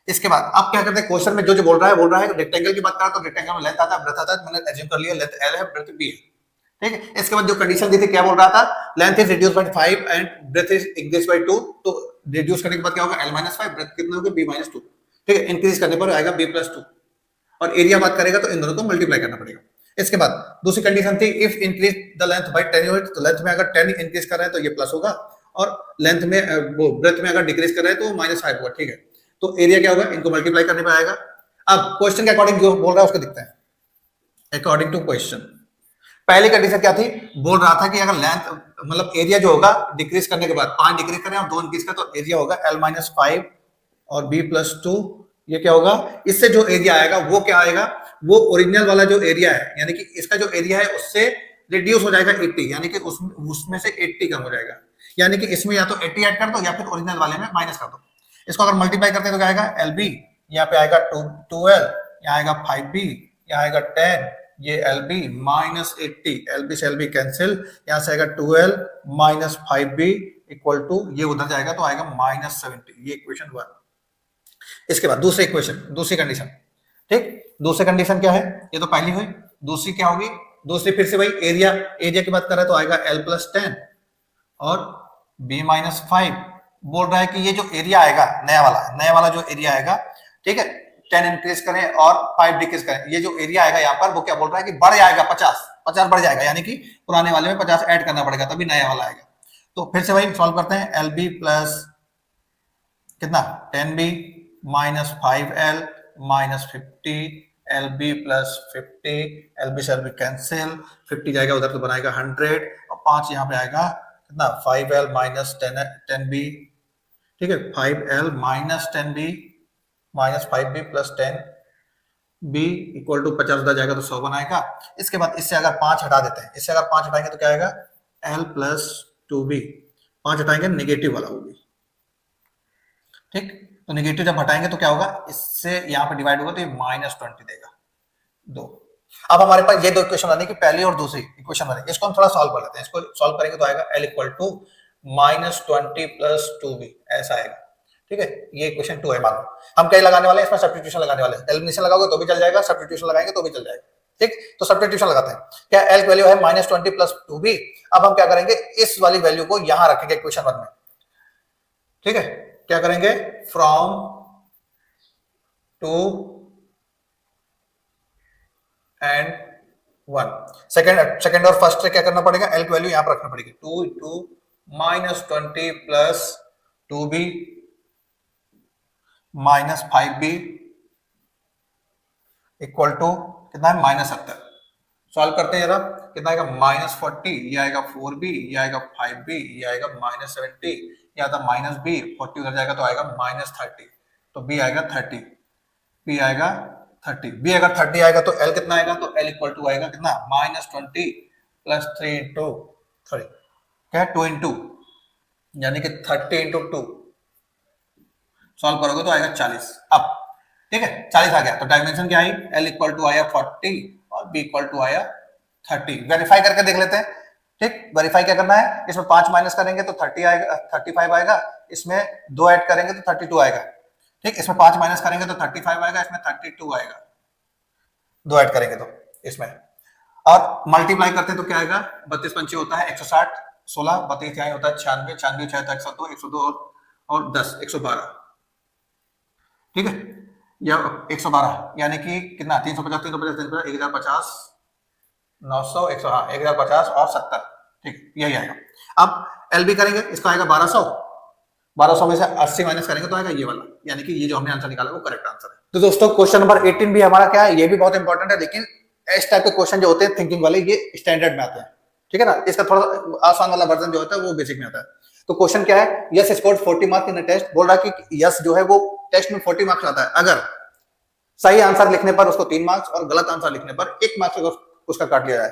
इसके बाद अब क्या करते हैं, क्वेश्चन में जो जो बोल रहा है रेक्टेंगल की बात करा तो रेक्टेंगल में लेंथ आता है, ब्रेथ आता है, मैंने एज्यूम कर लिया लेंथ L है, ब्रेथ B है, ठीक है। इसके बाद जो कंडीशन दी थी क्या बोल रहा था, length is reduce by 5 and breadth is increase by 2, तो रिड्यूस करने के बाद क्या होगा L-5, ब्रेथ कितना होगा B-2, ठीक है। इंक्रीज करने पर आएगा B+2 और एरिया बात करेगा तो इन दोनों को मल्टीप्लाई करना पड़ेगा। इसके बाद दूसरी कंडीशन थी if increase the length bye 10 unit, तो लेंथ में अगर 10 इंक्रीज कर रहे हैं तो ये प्लस होगा और लेंथ में वो ब्रेथ में अगर डिक्रीज कर रहे हैं तो -5 होगा, ठीक है। तो एरिया क्या होगा, इनको मल्टीप्लाई करने पे आएगा। अब क्वेश्चन के अकॉर्डिंग जो बोल रहा है उसको दिखते हैं। अकॉर्डिंग टू क्वेश्चन पहली कंडीशन क्या थी, बोल रहा था कि अगर लेंथ मतलब एरिया जो होगा डिक्रीज करने के बाद 5 डिक्रीज करें और 2 इंक्रीज करें तो एरिया होगा L-5 और B+2, ये क्या होगा, इससे जो एरिया आएगा वो क्या आएगा, वो ओरिजिनल वाला जो एरिया है यानी कि इसका जो एरिया है उससे रिड्यूस हो जाएगा 80, यानी कि उसमें से 80 कम हो जाएगा, यानी कि इसमें या तो 80 ऐड कर दो या फिर ओरिजिनल वाले में माइनस कर दो। इसको अगर मल्टीप्लाई करते हैं तो क्या आएगा, LB, यहाँ पे आएगा 12, यहाँ आएगा 5B, यहाँ आएगा 10, ये LB -80, LB से LB कैंसिल, यहाँ से आएगा 12 -5B इक्वल टू ये उधर जाएगा तो आएगा -70, ये इक्वेशन 1। इसके बाद दूसरी इक्वेशन, दूसरी कंडीशन, ठीक। दूसरी कंडीशन क्या है, ये तो पहली हुई, दूसरी क्या होगी, दूसरी फिर से वही एरिया की बात कर रहे हैं तो आएगा L+10 और B-5। बोल रहा है कि ये जो एरिया आएगा नया वाला जो एरिया आएगा, ठीक है, 10 इंक्रीज करें और 5 डिक्रीज करें, ये जो एरिया आएगा यहाँ पर वो क्या बोल रहा है कि बढ़ जाएगा 50 बढ़ जाएगा, यानी कि पुराने वाले में 50 ऐड करना पड़ेगा तभी नया वाला आएगा। तो फिर से वही सॉल्व करते हैं, LB प्लस कितना 10B -5L -50, LB plus 50, LB से LB कैंसिल, 50 जाएगा उधर तो बनाएगा 100 और 5 यहाँ पे आएगा कितना 5L -10B, ठीक है, 5L -10B -5B plus 10B equal to 50 उधर जाएगा तो 100 बनाएगा। इसके बाद इससे अगर 5 हटा देते हैं, इससे अगर 5 हटाएंगे तो क्या आएगा L+2B, 5 हटाएंगे नेगेटिव वाला होगी, ठीक। तो नेगेटिव जब हटाएंगे तो क्या होगा, इससे यहाँ पे डिवाइड होगा तो ये -20 देगा 2। अब हमारे पास ये दो इक्वेशन बनी कि पहली और दूसरी इक्वेशन बनी, इसको हम थोड़ा सॉल्व कर लेते हैं। इसको सॉल्व करेंगे तो आएगा L equal to -20 plus 2B, ऐसा आएगा, ठीक है। ये इक्वेशन 2 है। मानो हम क्या लगाने वाले हैं, इसमें सब्स्टिट्यूशन लगाने वाले हैं। एलिमिनेशन लगाओगे तो भी चल जाएगा, सब्स्टिट्यूशन लगाएंगे तो भी चल जाएगा, ठीक। तो सब्स्टिट्यूशन लगाते हैं। क्या L की वैल्यू है -20 प्लस 2B। अब हम क्या करेंगे, इस वाली वैल्यू को यहां रखेंगे इक्वेशन 1 में, ठीक है। क्या करेंगे, फ्रॉम 2 एंड 1, सेकंड और फर्स्ट से क्या करना पड़ेगा, L की वैल्यू यहां पर रखना पड़ेगी, 2 × -20 plus 2B -5B equal to कितना है -70। सॉल्व करते हैं जरा, कितना आएगा -40, ये आएगा 4B, ये आएगा 5B, ये आएगा -70, ये आता -B, 40 उधर जाएगा तो आएगा -30, तो B आएगा 30, B आएगा 30, B अगर 30 आएगा तो L कितना आएगा, तो L इक्वल टू आएगा कितना -20 प्लस 3 × 3, क्या 2 × 2, यानी कि 30 × 2। सॉल्व करोगे तो आएगा 40। अब ठीक है 40 आ गया तो डायमेंशन क्या आई, L इक्वल टू आया 40 और B इक्वल टू आया 30। वेरीफाई करके देख लेते हैं, ठीक। वेरीफाई क्या करना है, इसमें 5 माइनस करेंगे तो 30 आएगा, 35 आएगा, इसमें 2 ऐड करेंगे तो 32 आएगा, ठीक। इसमें 5 माइनस करेंगे तो 35 आएगा, इसमें 32 आएगा, 2 ऐड करेंगे तो इसमें, और मल्टीप्लाई करते हैं तो क्या आएगा, 32 पंचे होता है 160, 16 32 यहाँ होता है 96, 96 6 तो 102, 102 और 10 112, ठीक है, या 112 यानी कि कितना 350 350 350 1050 900 100, हाँ 1050 और 70, ठीक यही आएगा। अब एलबी करेंगे, इसका आएगा 1200 में से 80 माइनस करेंगे तो आएगा ये वाला, यानी कि ये जो हमने आंसर निकाला वो करेक्ट आंसर है। तो दोस्तों क्वेश्चन नंबर 18 भी हमारा क्या है, ये भी बहुत इंपॉर्टेंट है, लेकिन इस टाइप के क्वेश्चन जो होते हैं थिंकिंग वाले ये स्टैंडर्ड में आते हैं, ठीक है ना। इसका थोड़ा आसान वाला वर्जन जो होता है वो बेसिक में आता है। तो क्वेश्चन क्या है, Yash scored 40 marks in test, बोल रहा है कि यस जो है वो टेस्ट में 40 मार्क्स आता है अगर सही आंसर लिखने पर उसको 3 मार्क्स और गलत आंसर लिखने पर 1 मार्क्स उसका काट लिया जाए।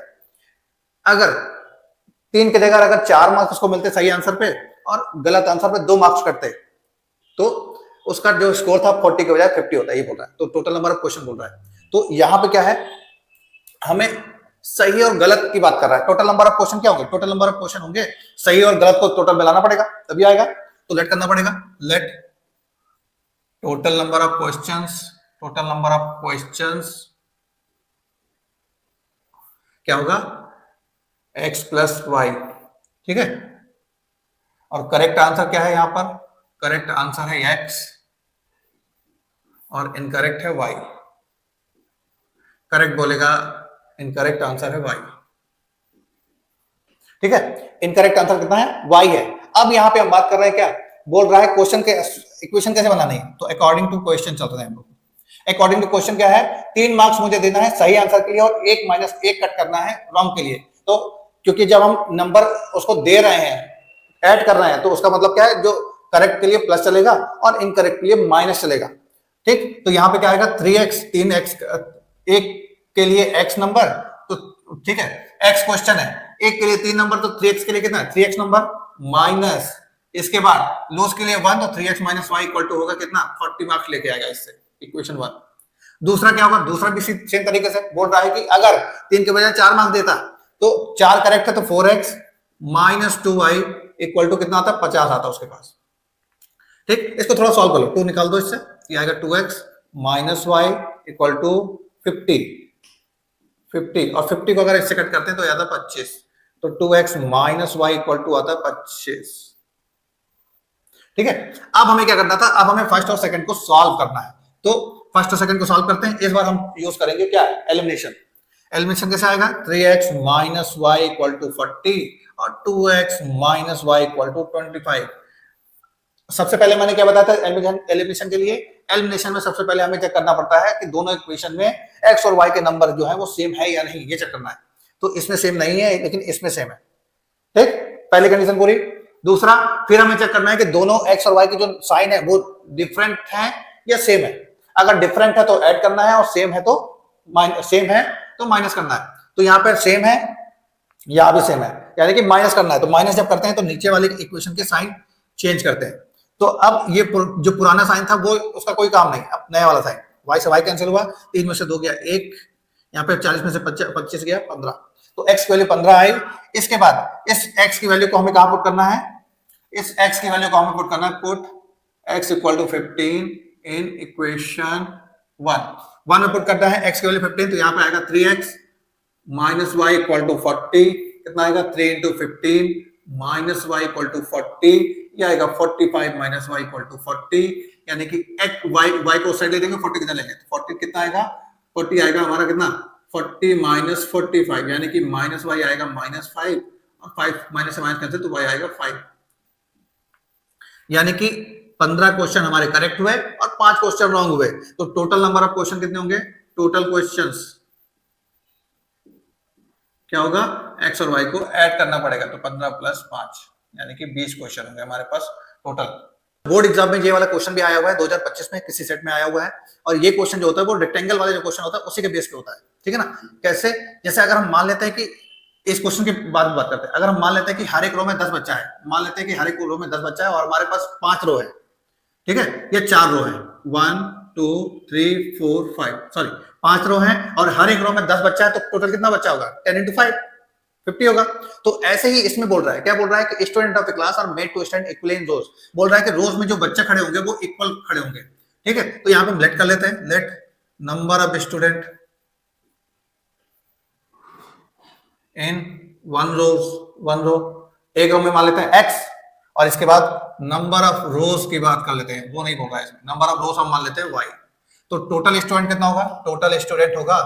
अगर 3 की जगह अगर 4 मार्क्स उसको मिलते सही आंसर पे और गलत आंसर पे 2 मार्क्स कटते तो उसका जो स्कोर था 40 के बजाय 50 होता है, ये बोल रहा है। तो टोटल नंबर ऑफ क्वेश्चन बोल रहा है। तो यहाँ पे क्या है, हमें सही और गलत की बात कर रहा है। टोटल नंबर ऑफ क्वेश्चन क्या होंगे, टोटल नंबर ऑफ क्वेश्चन होंगे, सही और गलत को टोटल मिलाना पड़ेगा तभी आएगा। तो लेट करना पड़ेगा, let total number of questions, total number of questions क्या होगा, x प्लस वाई, ठीक है। और करेक्ट आंसर क्या है, यहां पर करेक्ट आंसर है x और इनकरेक्ट है y। करेक्ट बोलेगा, इनकरेक्ट आंसर है y, ठीक है। इनकरेक्ट आंसर कितना है, y है। अब यहां पे हम बात कर रहे हैं क्या, बोल रहा है क्वेश्चन के इक्वेशन कैसे बनानी है। तो अकॉर्डिंग टू क्वेश्चन चलते हैं हम लोग। अकॉर्डिंग टू क्वेश्चन क्या है, 3 मार्क्स मुझे देना है सही आंसर के लिए और 1 माइनस 1 कट करना है रॉन्ग के लिए। तो क्योंकि जब हम नंबर उसको दे रहे हैं, ऐड कर रहे हैं, तो उसका मतलब क्या है, जो करेक्ट के लिए प्लस चलेगा और इनकरेक्ट के लिए माइनस चलेगा, ठीक। तो यहाँ पे क्या आएगा, 3x, 3x, एक के लिए x नंबर, तो ठीक है, x क्वेश्चन है, एक के लिए 3 नंबर, तो 3x के लिए कितना, 3x नंबर माइनस, इसके बाद लॉस के लिए 1, तो 3x minus Y equal to होगा कितना, 40 मार्क्स लेके आएगा इससे, इक्वेशन 1। दूसरा क्या होगा, दूसरा भी सेम तरीके से बोल रहा है कि अगर 3 के बजाय 4 मार्क्स देता तो 4 करेक्ट है, तो 4x minus 2y equal to कितना आता है, 50 आता उसके पास, ठीक। इसको थोड़ा सॉल्व कर लो, 2 निकाल दो इससे, ये आएगा 2x minus Y equal to 50 और 50 को अगर इससे कट करते हैं तो आता है 25, तो 2x minus Y equal to आता है 25, ठीक है। अब हमें क्या करना था, अब हमें फर्स्ट और सेकंड को सॉल्व करना है। तो फर्स्ट और सेकंड को सॉल्व करते हैं। इस बार हम यूज करेंगे क्या, एलिमिनेशन। एलिमिनेशन कैसे आएगा, 3x minus Y equal to 40 और 2x minus Y equal to 25। सबसे पहले मैंने क्या बताया था एलिमिनेशन के लिए, एलिमिनेशन में सबसे पहले हमें चेक करना पड़ता है कि दोनों इक्वेशन में x और y के नंबर जो है वो सेम है या नहीं, ये चेक करना है। तो इसमें सेम नहीं है, लेकिन इसमें सेम है, ठीक, पहली कंडीशन पूरी। दूसरा, फिर हमें चेक करना है कि दोनों x और y की जो साइन है वो डिफरेंट है या सेम है। अगर डिफरेंट है तो ऐड करना है और सेम है तो माइनस करना है। तो यहाँ पर सेम है, यहाँ भी सेम है, यानी कि माइनस करना है। तो माइनस जब करते हैं तो नीचे वाले इक्वेशन के साइन चेंज करते हैं। तो अब ये जो पुराना साइन था वो उसका कोई काम नहीं, अब नया वाला साइन, y से y कैंसिल हुआ, 3 में से 2 गया 1, यहाँ पे 40 में से 25 गया 15, तो x की वैल्यू 15 आई। इसके बाद इस x की वैल्यू को हमें कहां पुट करना है, इस x की वैल्यू को हमें पुट करना है, put x equal to 15 in equation 1 में पुट करना है x की वैल्यू 15, तो यहाँ पे आएगा 3x minus Y equal to 40, कितना आएगा 3 into 15 minus Y equal to 40, ये आएगा 45 माइनस वाई इक्वल टू 40, यानी कि y को साइड ले देंगे, 40 कितना लेंगे, तो 40 कितना आएगा, 40 आएगा हमारा कितना, 40 माइनस 45, यानी कि माइनस वाई आएगा माइनस 5 और 5 माइनस से माइनस कैंसिल, तो y आएगा 5, यानी कि 15 क्वेश्चन हमारे करेक्ट हुए और 5 क्वेश्चन रॉन्ग हुए। तो टोटल नंबर ऑफ क्वेश्चन कितने होंगे, टोटल क्वेश्चंस क्या होगा, x और y को ऐड करना पड़ेगा, तो 15 प्लस 5 यानी कि 20 क्वेश्चन होंगे हमारे पास टोटल। बोर्ड एग्जाम में ये वाला क्वेश्चन भी आया हुआ है 2025 में, किसी सेट में आया हुआ है। और ये क्वेश्चन जो होता है वो रेक्टेंगल वाला जो क्वेश्चन होता है उसी के बेस पे होता है, ठीक है ना। कैसे, जैसे अगर हम मान लेते हैं कि इस क्वेश्चन की बात करते हैं, अगर हम मान लेते हैं कि हर एक रो में 10 बच्चा है, मान लेते हैं कि हर एक रो में 10 बच्चा है और हमारे पास 5 रो है, ठीक है, ये 4 रो है, 1 2 3 4 5, सॉरी 5 रो है और हर एक रो में 10 बच्चा है, तो टोटल कितना बच्चा होगा, 10 इंटू 5 50 होगा। तो ऐसे ही इसमें बोल रहा है, क्या बोल रहा है कि student of the class are made to stand equal in rows, बोल रहा है कि रोज में जो बच्चे खड़े होंगे वो इक्वल खड़े होंगे, ठीक है। तो यहाँ पे हम लेट कर लेते हैं, let number of student in one row, एक रो में मान लेते हैं x और इसके बाद नंबर ऑफ रोज की बात कर लेते हैं, वो नहीं होगा इसमें, नंबर ऑफ रोज हम मान लेते हैं y। तो टोटल स्टूडेंट कितना होगा, टोटल स्टूडेंट होगा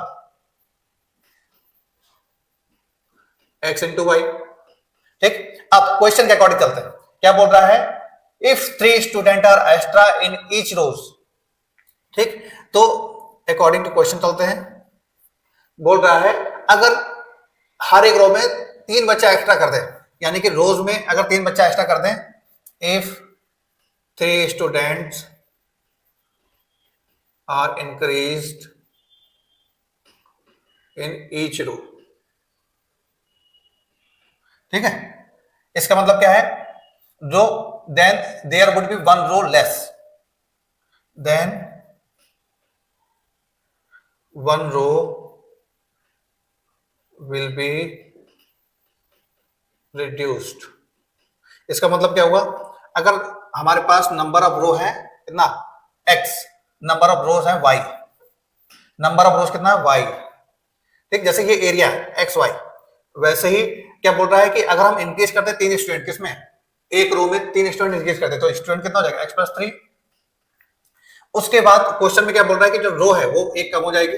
x इंटू वाई, ठीक। अब क्वेश्चन के अकॉर्डिंग चलते हैं, क्या बोल रहा है, if 3 student are extra in each rows, ठीक। तो अकॉर्डिंग टू क्वेश्चन चलते हैं, बोल रहा है अगर हर एक रो में 3 बच्चा एक्स्ट्रा कर दें, यानी कि रोज में अगर 3 बच्चा एक्स्ट्रा कर दें, if 3 students are increased in each row, ठीक है। इसका मतलब क्या है, जो then there would be 1 row less, then one row will be reduced। इसका मतलब क्या हुआ, अगर हमारे पास नंबर ऑफ रो है कितना x, नंबर ऑफ रोज है y, नंबर ऑफ रोज कितना है y, ठीक, जैसे ये एरिया है एक्स वाई, वैसे ही क्या बोल रहा है कि अगर हम इंक्रीज करते हैं 3 स्टूडेंट, किसमें, एक रो में 3 स्टूडेंट इंक्रीज करते हैं, तो स्टूडेंट कितना हो जाएगा x प्लस 3। उसके बाद क्वेश्चन में क्या बोल रहा है कि जो रो है वो एक कम हो जाएगी,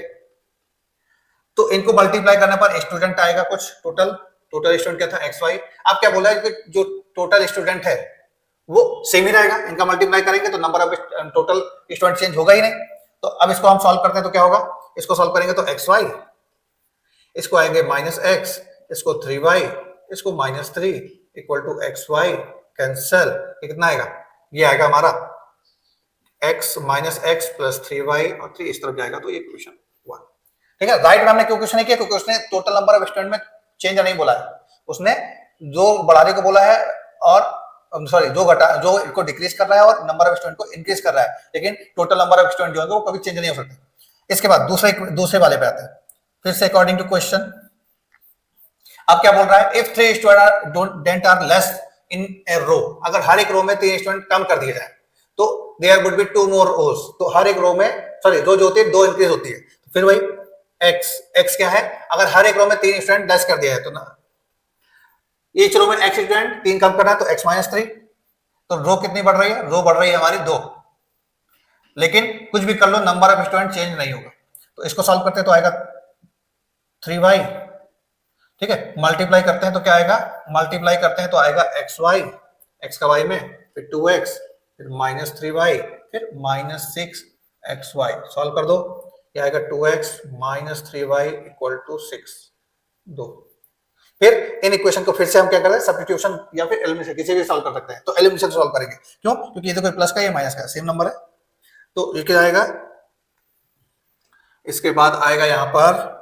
तो इनको मल्टीप्लाई करने पर स्टूडेंट आएगा कुछ, टोटल स्टूडेंट क्या था एक्स वाई। अब क्या बोला है कि जो टोटल स्टूडेंट है वो सेम ही रहेगा, इनका मल्टीप्लाई करेंगे तो number of total student change होगा ही नहीं। तो अब इसको हम सॉल्व करते हैं तो क्या होगा, इसको सॉल्व करेंगे तो एक्स वाई, इसको आएंगे माइनस एक्स, इसको 3y, इसको minus 3 equal to X Y, cancel, कितना आएगा, ये आएगा हमारा x minus X plus 3y और 3 इस तरफ जाएगा, तो ये क्वेश्चन 1। ठीक है, राइट में हमने क्यों क्वेश्चन नहीं किया, क्योंकि उसने टोटल नंबर ऑफ स्टूडेंट में चेंज नहीं बोला है, उसने जो बढ़ाने को बोला है और सॉरी जो इसको डिक्रीज कर रहा है और नंबर ऑफ स्टूडेंट को इंक्रीज कर रहा है, लेकिन टोटल नंबर ऑफ स्टूडेंट जो होंगे वो कभी चेंज नहीं हो सकते। इसके बाद दूसरे वाले पे आते हैं, फिर से अकॉर्डिंग टू क्वेश्चन। अब क्या बोल रहा है, if 3 student are less in a row, अगर हर एक रो में 3 स्टूडेंट कम कर दिए जाए तो देयर वुड बी 2 मोर रोज, तो हर एक रो में सॉरी रो जो होती है 2 इंक्रीज होती है, तो फिर वही x क्या है, अगर हर एक रो में 3 स्टूडेंट लेस कर दिया है तो ना ईच रो में x स्टूडेंट 3 कम करना है तो x माइनस 3, तो रो कितनी बढ़ रही है, रो बढ़ रही है हमारी 2, लेकिन कुछ भी कर लो नंबर ऑफ स्टूडेंट चेंज नहीं होगा। तो इसको सॉल्व करते हैं तो आएगा 3y, ठीक है, मल्टीप्लाई करते हैं तो क्या आएगा, मल्टीप्लाई करते हैं तो आएगा एक्स वाई, एक्स का वाई में, फिर 2x, फिर माइनस 3y, फिर माइनस 6xy, सॉल्व कर दो, ये आएगा 2x minus 3y equal to 6, 2। फिर इन इक्वेशन को फिर से हम क्या कर रहे हैं, सब्स्टिट्यूशन या फिर एलिमिनेशन किसी भी सॉल्व कर सकते हैं, तो एलिमिनेशन सॉल्व करेंगे, क्यों, क्योंकि ये तो कोई प्लस का या माइनस का सेम नंबर है, तो ये क्या आएगा, इसके बाद आएगा यहां पर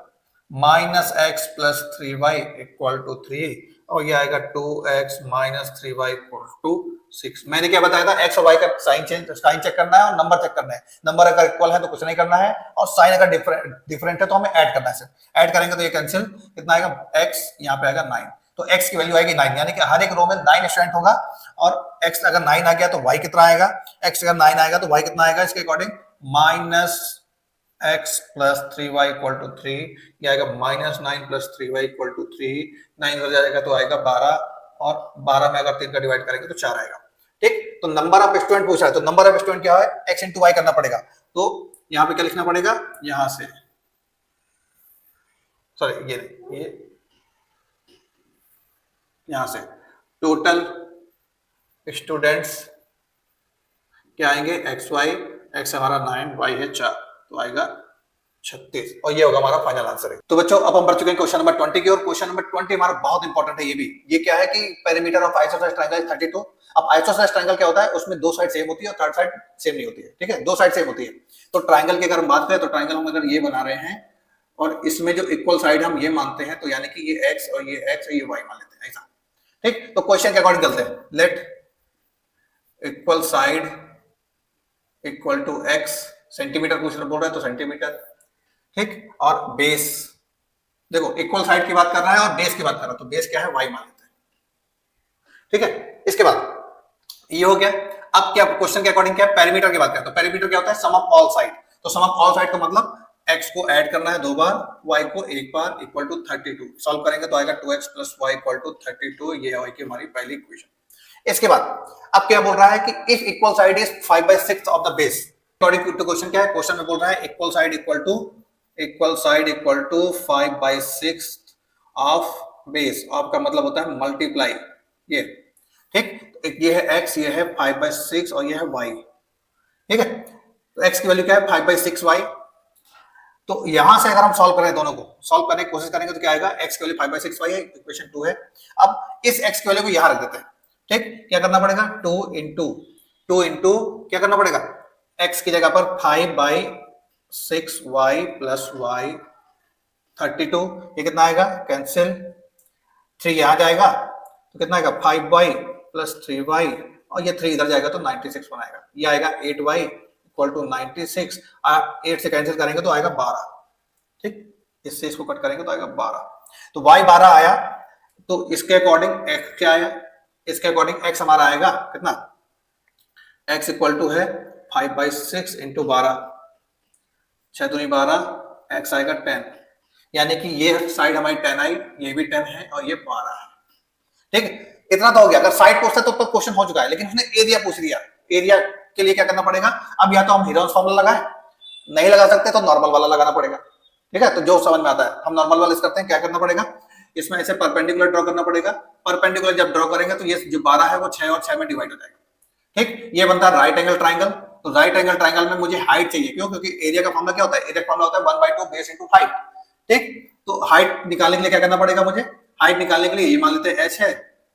minus X plus 3y equal to 3, और ये आएगा 2x minus 3y equal to 6। मैंने क्या बताया था, x और y का साइन चेक करना है और नंबर चेक करना है, नंबर अगर इक्वल है तो कुछ नहीं करना है, और साइन अगर डिफरेंट है तो हमें ऐड करना है, सिर्फ ऐड करेंगे तो ये कैंसिल, कितना आएगा, x यहाँ पे आएगा 9, तो x की वैल्यू आएगी 9, यानी कि हर एक रो में 9 स्टूडेंट होगा, और x अगर 9 आ गया तो y कितना आएगा, x अगर 9 आएगा तो y कितना आएगा, इसके according minus x plus 3y equal to 3, ये आएगा minus 9 plus 3y equal to 3, 9 इधर जाएगा तो आएगा 12, और 12 में अगर 3 का डिवाइड करेंगे तो 4 आएगा। ठीक, तो नंबर ऑफ स्टूडेंट पूछ रहा है, तो नंबर ऑफ स्टूडेंट क्या है, x इंटू वाई करना पड़ेगा, तो यहाँ पे क्या लिखना पड़ेगा, यहां से सॉरी ये नहीं, ये यहां से टोटल स्टूडेंट्स क्या आएंगे, एक्स वाई, एक्स हमारा 9, वाई है 4, तो आएगा 36, और ये होगा हमारा फाइनल आंसर है। तो बच्चों अब हम बढ़ चुके हैं क्वेश्चन नंबर 20 की, और क्वेश्चन नंबर 20 हमारा बहुत इंपॉर्टेंट है, ये भी, ये क्या है कि पेरीमीटर ऑफ आइसोसेलेस ट्रायंगल 32। अब आइसोसेलेस ट्रायंगल क्या होता है, उसमें 2 साइड सेम होती है और थर्ड साइड सेम नहीं होती है, ठीक है, 2 साइड सेम होती है। तो ट्रायंगल की अगर हम बात करें तो ट्रायंगल हम अगर ये बना रहे हैं और इसमें जो इक्वल साइड हम ये मानते हैं, तो यानी कि ये x और ये x और ये y मान लेते हैं, ऐसा। ठीक, तो क्वेश्चन के अकॉर्डिंग चलते हैं, let equal side equal to x, centimetre पूछ बोल रहा है तो सेंटीमीटर, ठीक, और बेस, देखो इक्वल साइड की बात कर रहा है और बेस की बात कर रहा है, तो बेस क्या है, y मान लेते हैं, ठीक है। इसके बाद ये हो गया। अब क्या क्वेश्चन के अकॉर्डिंग क्या है, पेरीमीटर की बात करते हैं, तो पेरीमीटर क्या होता है, सम ऑफ ऑल साइड, तो सम ऑफ ऑल साइड का मतलब x को ऐड करना है 2 बार, y को 1 बार, इक्वल टू 32, सॉल्व करेंगे तो आएगा 2x plus y equal to 32, ये होगी हमारी पहली इक्वेशन। इसके बाद अब क्या बोल रहा है कि if equal side is 5/6 of the base, according to question क्या है, क्वेश्चन में बोल रहा है equal side equal to 5/6 of base, of का मतलब होता है मल्टीप्लाई, ये ठीक, ये है x, ये है 5/6 और ये है y, ठीक है, तो x की वैल्यू क्या है 5/6y, तो यहां से अगर हम सॉल्व करें, दोनों को सॉल्व करने की कोशिश करेंगे तो क्या आएगा, x की वैल्यू 5/6y है, इक्वेशन 2 है। अब इस x की वैल्यू को यहां रख देते हैं, ठीक, क्या करना पड़ेगा, 2 इंटू क्या करना पड़ेगा, x की जगह पर 5/6y प्लस y 32, ये कितना आएगा, कैंसिल, 3 यहां जाएगा तो कितना आएगा, 5y प्लस 3y, और ये 3 इधर जाएगा तो 96 बनाएगा, ये आएगा 8y इक्वल टू 96, 8 से कैंसिल करेंगे तो आएगा 12, ठीक, इससे इसको कट करेंगे तो आएगा 12, तो y 12 आया, तो इसके अकॉर्डिंग x क्या आया, इसके अकॉर्डिंग x हमारा आएगा कितना, x इक्वल टू है 5/6 इंटू 12, 6 दूनी 12, x आएगा 10, यानी कि ये साइड हमारी 10 आई, ये भी 10 है और ये 12 है, ठीक है। इतना तो हो गया, अगर साइड पूछता तो क्वेश्चन हो चुका है, लेकिन उसने एरिया पूछ लिया। एरिया के लिए क्या करना पड़ेगा, अब या तो हम हीरोन्स फॉर्मूला लगाएं, नहीं लगा सकते तो नॉर्मल वाला लगाना पड़ेगा, ठीक है। तो जो समझ में आता है हम नॉर्मल वाला करते हैं, क्या करना पड़ेगा, इसमें ऐसे परपेंडिकुलर ड्रॉ करना पड़ेगा, परपेंडिकुलर जब ड्रॉ करेंगे तो ये जो 12 है वो 6 और 6 में डिवाइड हो जाएगा, ठीक। ये बनता है राइट एंगल ट्राइंगल, तो राइट एंगल ट्राइंगल में मुझे हाइट चाहिए, क्यों, क्योंकि एरिया का फॉर्मूला क्या होता है, एरिया का फॉर्मूला होता है 1/2 बेस इनटू हाइट, ठीक। तो हाइट निकालने के लिए क्या करना पड़ेगा मुझे, हाइट निकालने के लिए ये मान लेते हैं h है,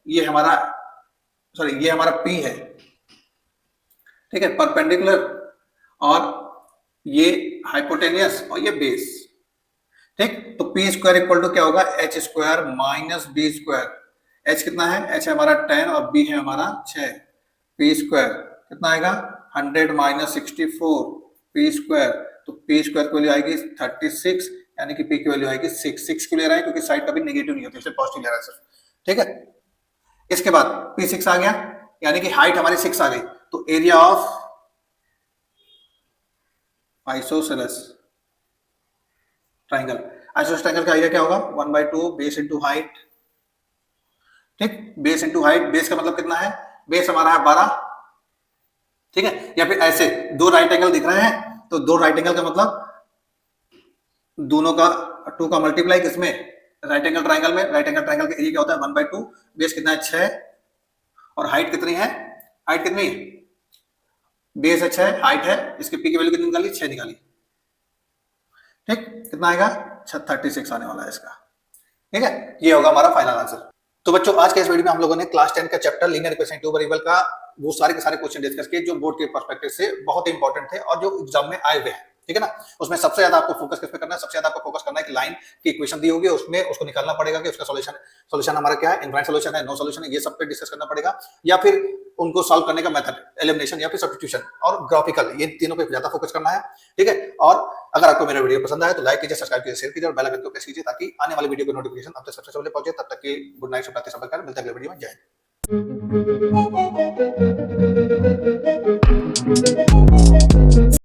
ये हमारा सॉरी ये हमारा p है, ठीक है, परपेंडिकुलर, और ये हाइपोटेनियस और ये बेस, ठीक। तो p स्क्वायर इक्वल टू क्या होगा, h square minus b square, h कितना है, h है हमारा 10 और b है हमारा 6, p स्क्वायर कितना आएगा 100 माइनस 64 p स्क्वायर, तो p स्क्वायर की वैल्यू आएगी 36, यानी कि p की वैल्यू आएगी 6 क्यों ले रहा है, क्योंकि साइड कभी नेगेटिव नहीं होती, इसे पॉजिटिव ले रहा है सिर्फ, ठीक है। इसके बाद p6 आ गया, यानी कि हाइट हमारी 6 आ गई, तो area of isosceles triangle, isosceles triangle का एरिया क्या होगा, 1/2 बेस इनटू हाइट, ठीक, बेस इनटू हाइट, बेस का मतलब कितना है, बेस हमारा है 12, ठीक है। या फिर ऐसे दो राइट एंगल दिख रहे हैं, तो दो राइट एंगल का मतलब दोनों का 2 का मल्टीप्लाई किसमें, राइट एंगल ट्राइंगल में, राइट एंगल ट्राइंगल का एरिया क्या होता है 1/2, बेस कितना है 6 और हाइट कितनी है, हाइट कितनी है, बेस है 6, हाइट है, इसके पी की वैल्यू कितनी निकाली, 6 निकाली, ठीक, कितना आएगा 36 आने वाला है इसका, ठीक है। ये होगा हमारा फाइनल आंसर। तो बच्चों आज के इस वीडियो में हम लोगों ने क्लास 10 का chapter linear equation two variable का वो सारे के सारे क्वेश्चन डिस्कस किए जो बोर्ड के पर्सपेक्टिव से बहुत ही इंपॉर्टेंट थे और जो एग्जाम में आए हुए हैं, ठीक है ना। उसमें सबसे ज्यादा आपको फोकस किस पे करना है, सबसे ज्यादा आपको फोकस करना है कि लाइन की इक्वेशन दी होगी उसमें उसको निकालना पड़ेगा कि उसका सॉल्यूशन हमारा क्या है, इनफाइनाइट सॉल्यूशन है, नो सॉल्यूशन है, ये सब पे डिस्कस करना पड़ेगा, या फिर उनको सॉल्व करने का मेथड, एलिमिनेशन या फिर सब्स्टिट्यूशन और ग्राफिकल, ये तीनों पे ज्यादा फोकस करना है, ठीक है। और अगर आपको मेरा वीडियो पसंद आए तो लाइक कीजिए, सब्सक्राइब कीजिए, शेयर कीजिए और बेल आइकन को प्रेस कीजिए ताकि आने वाली वीडियो की नोटिफिकेशन आप तक सबसे पहले पहुंचे। तब तक के गुड नाइट, शुभ रात्रि, मिलते हैं अगले वीडियो में, जय हिंद।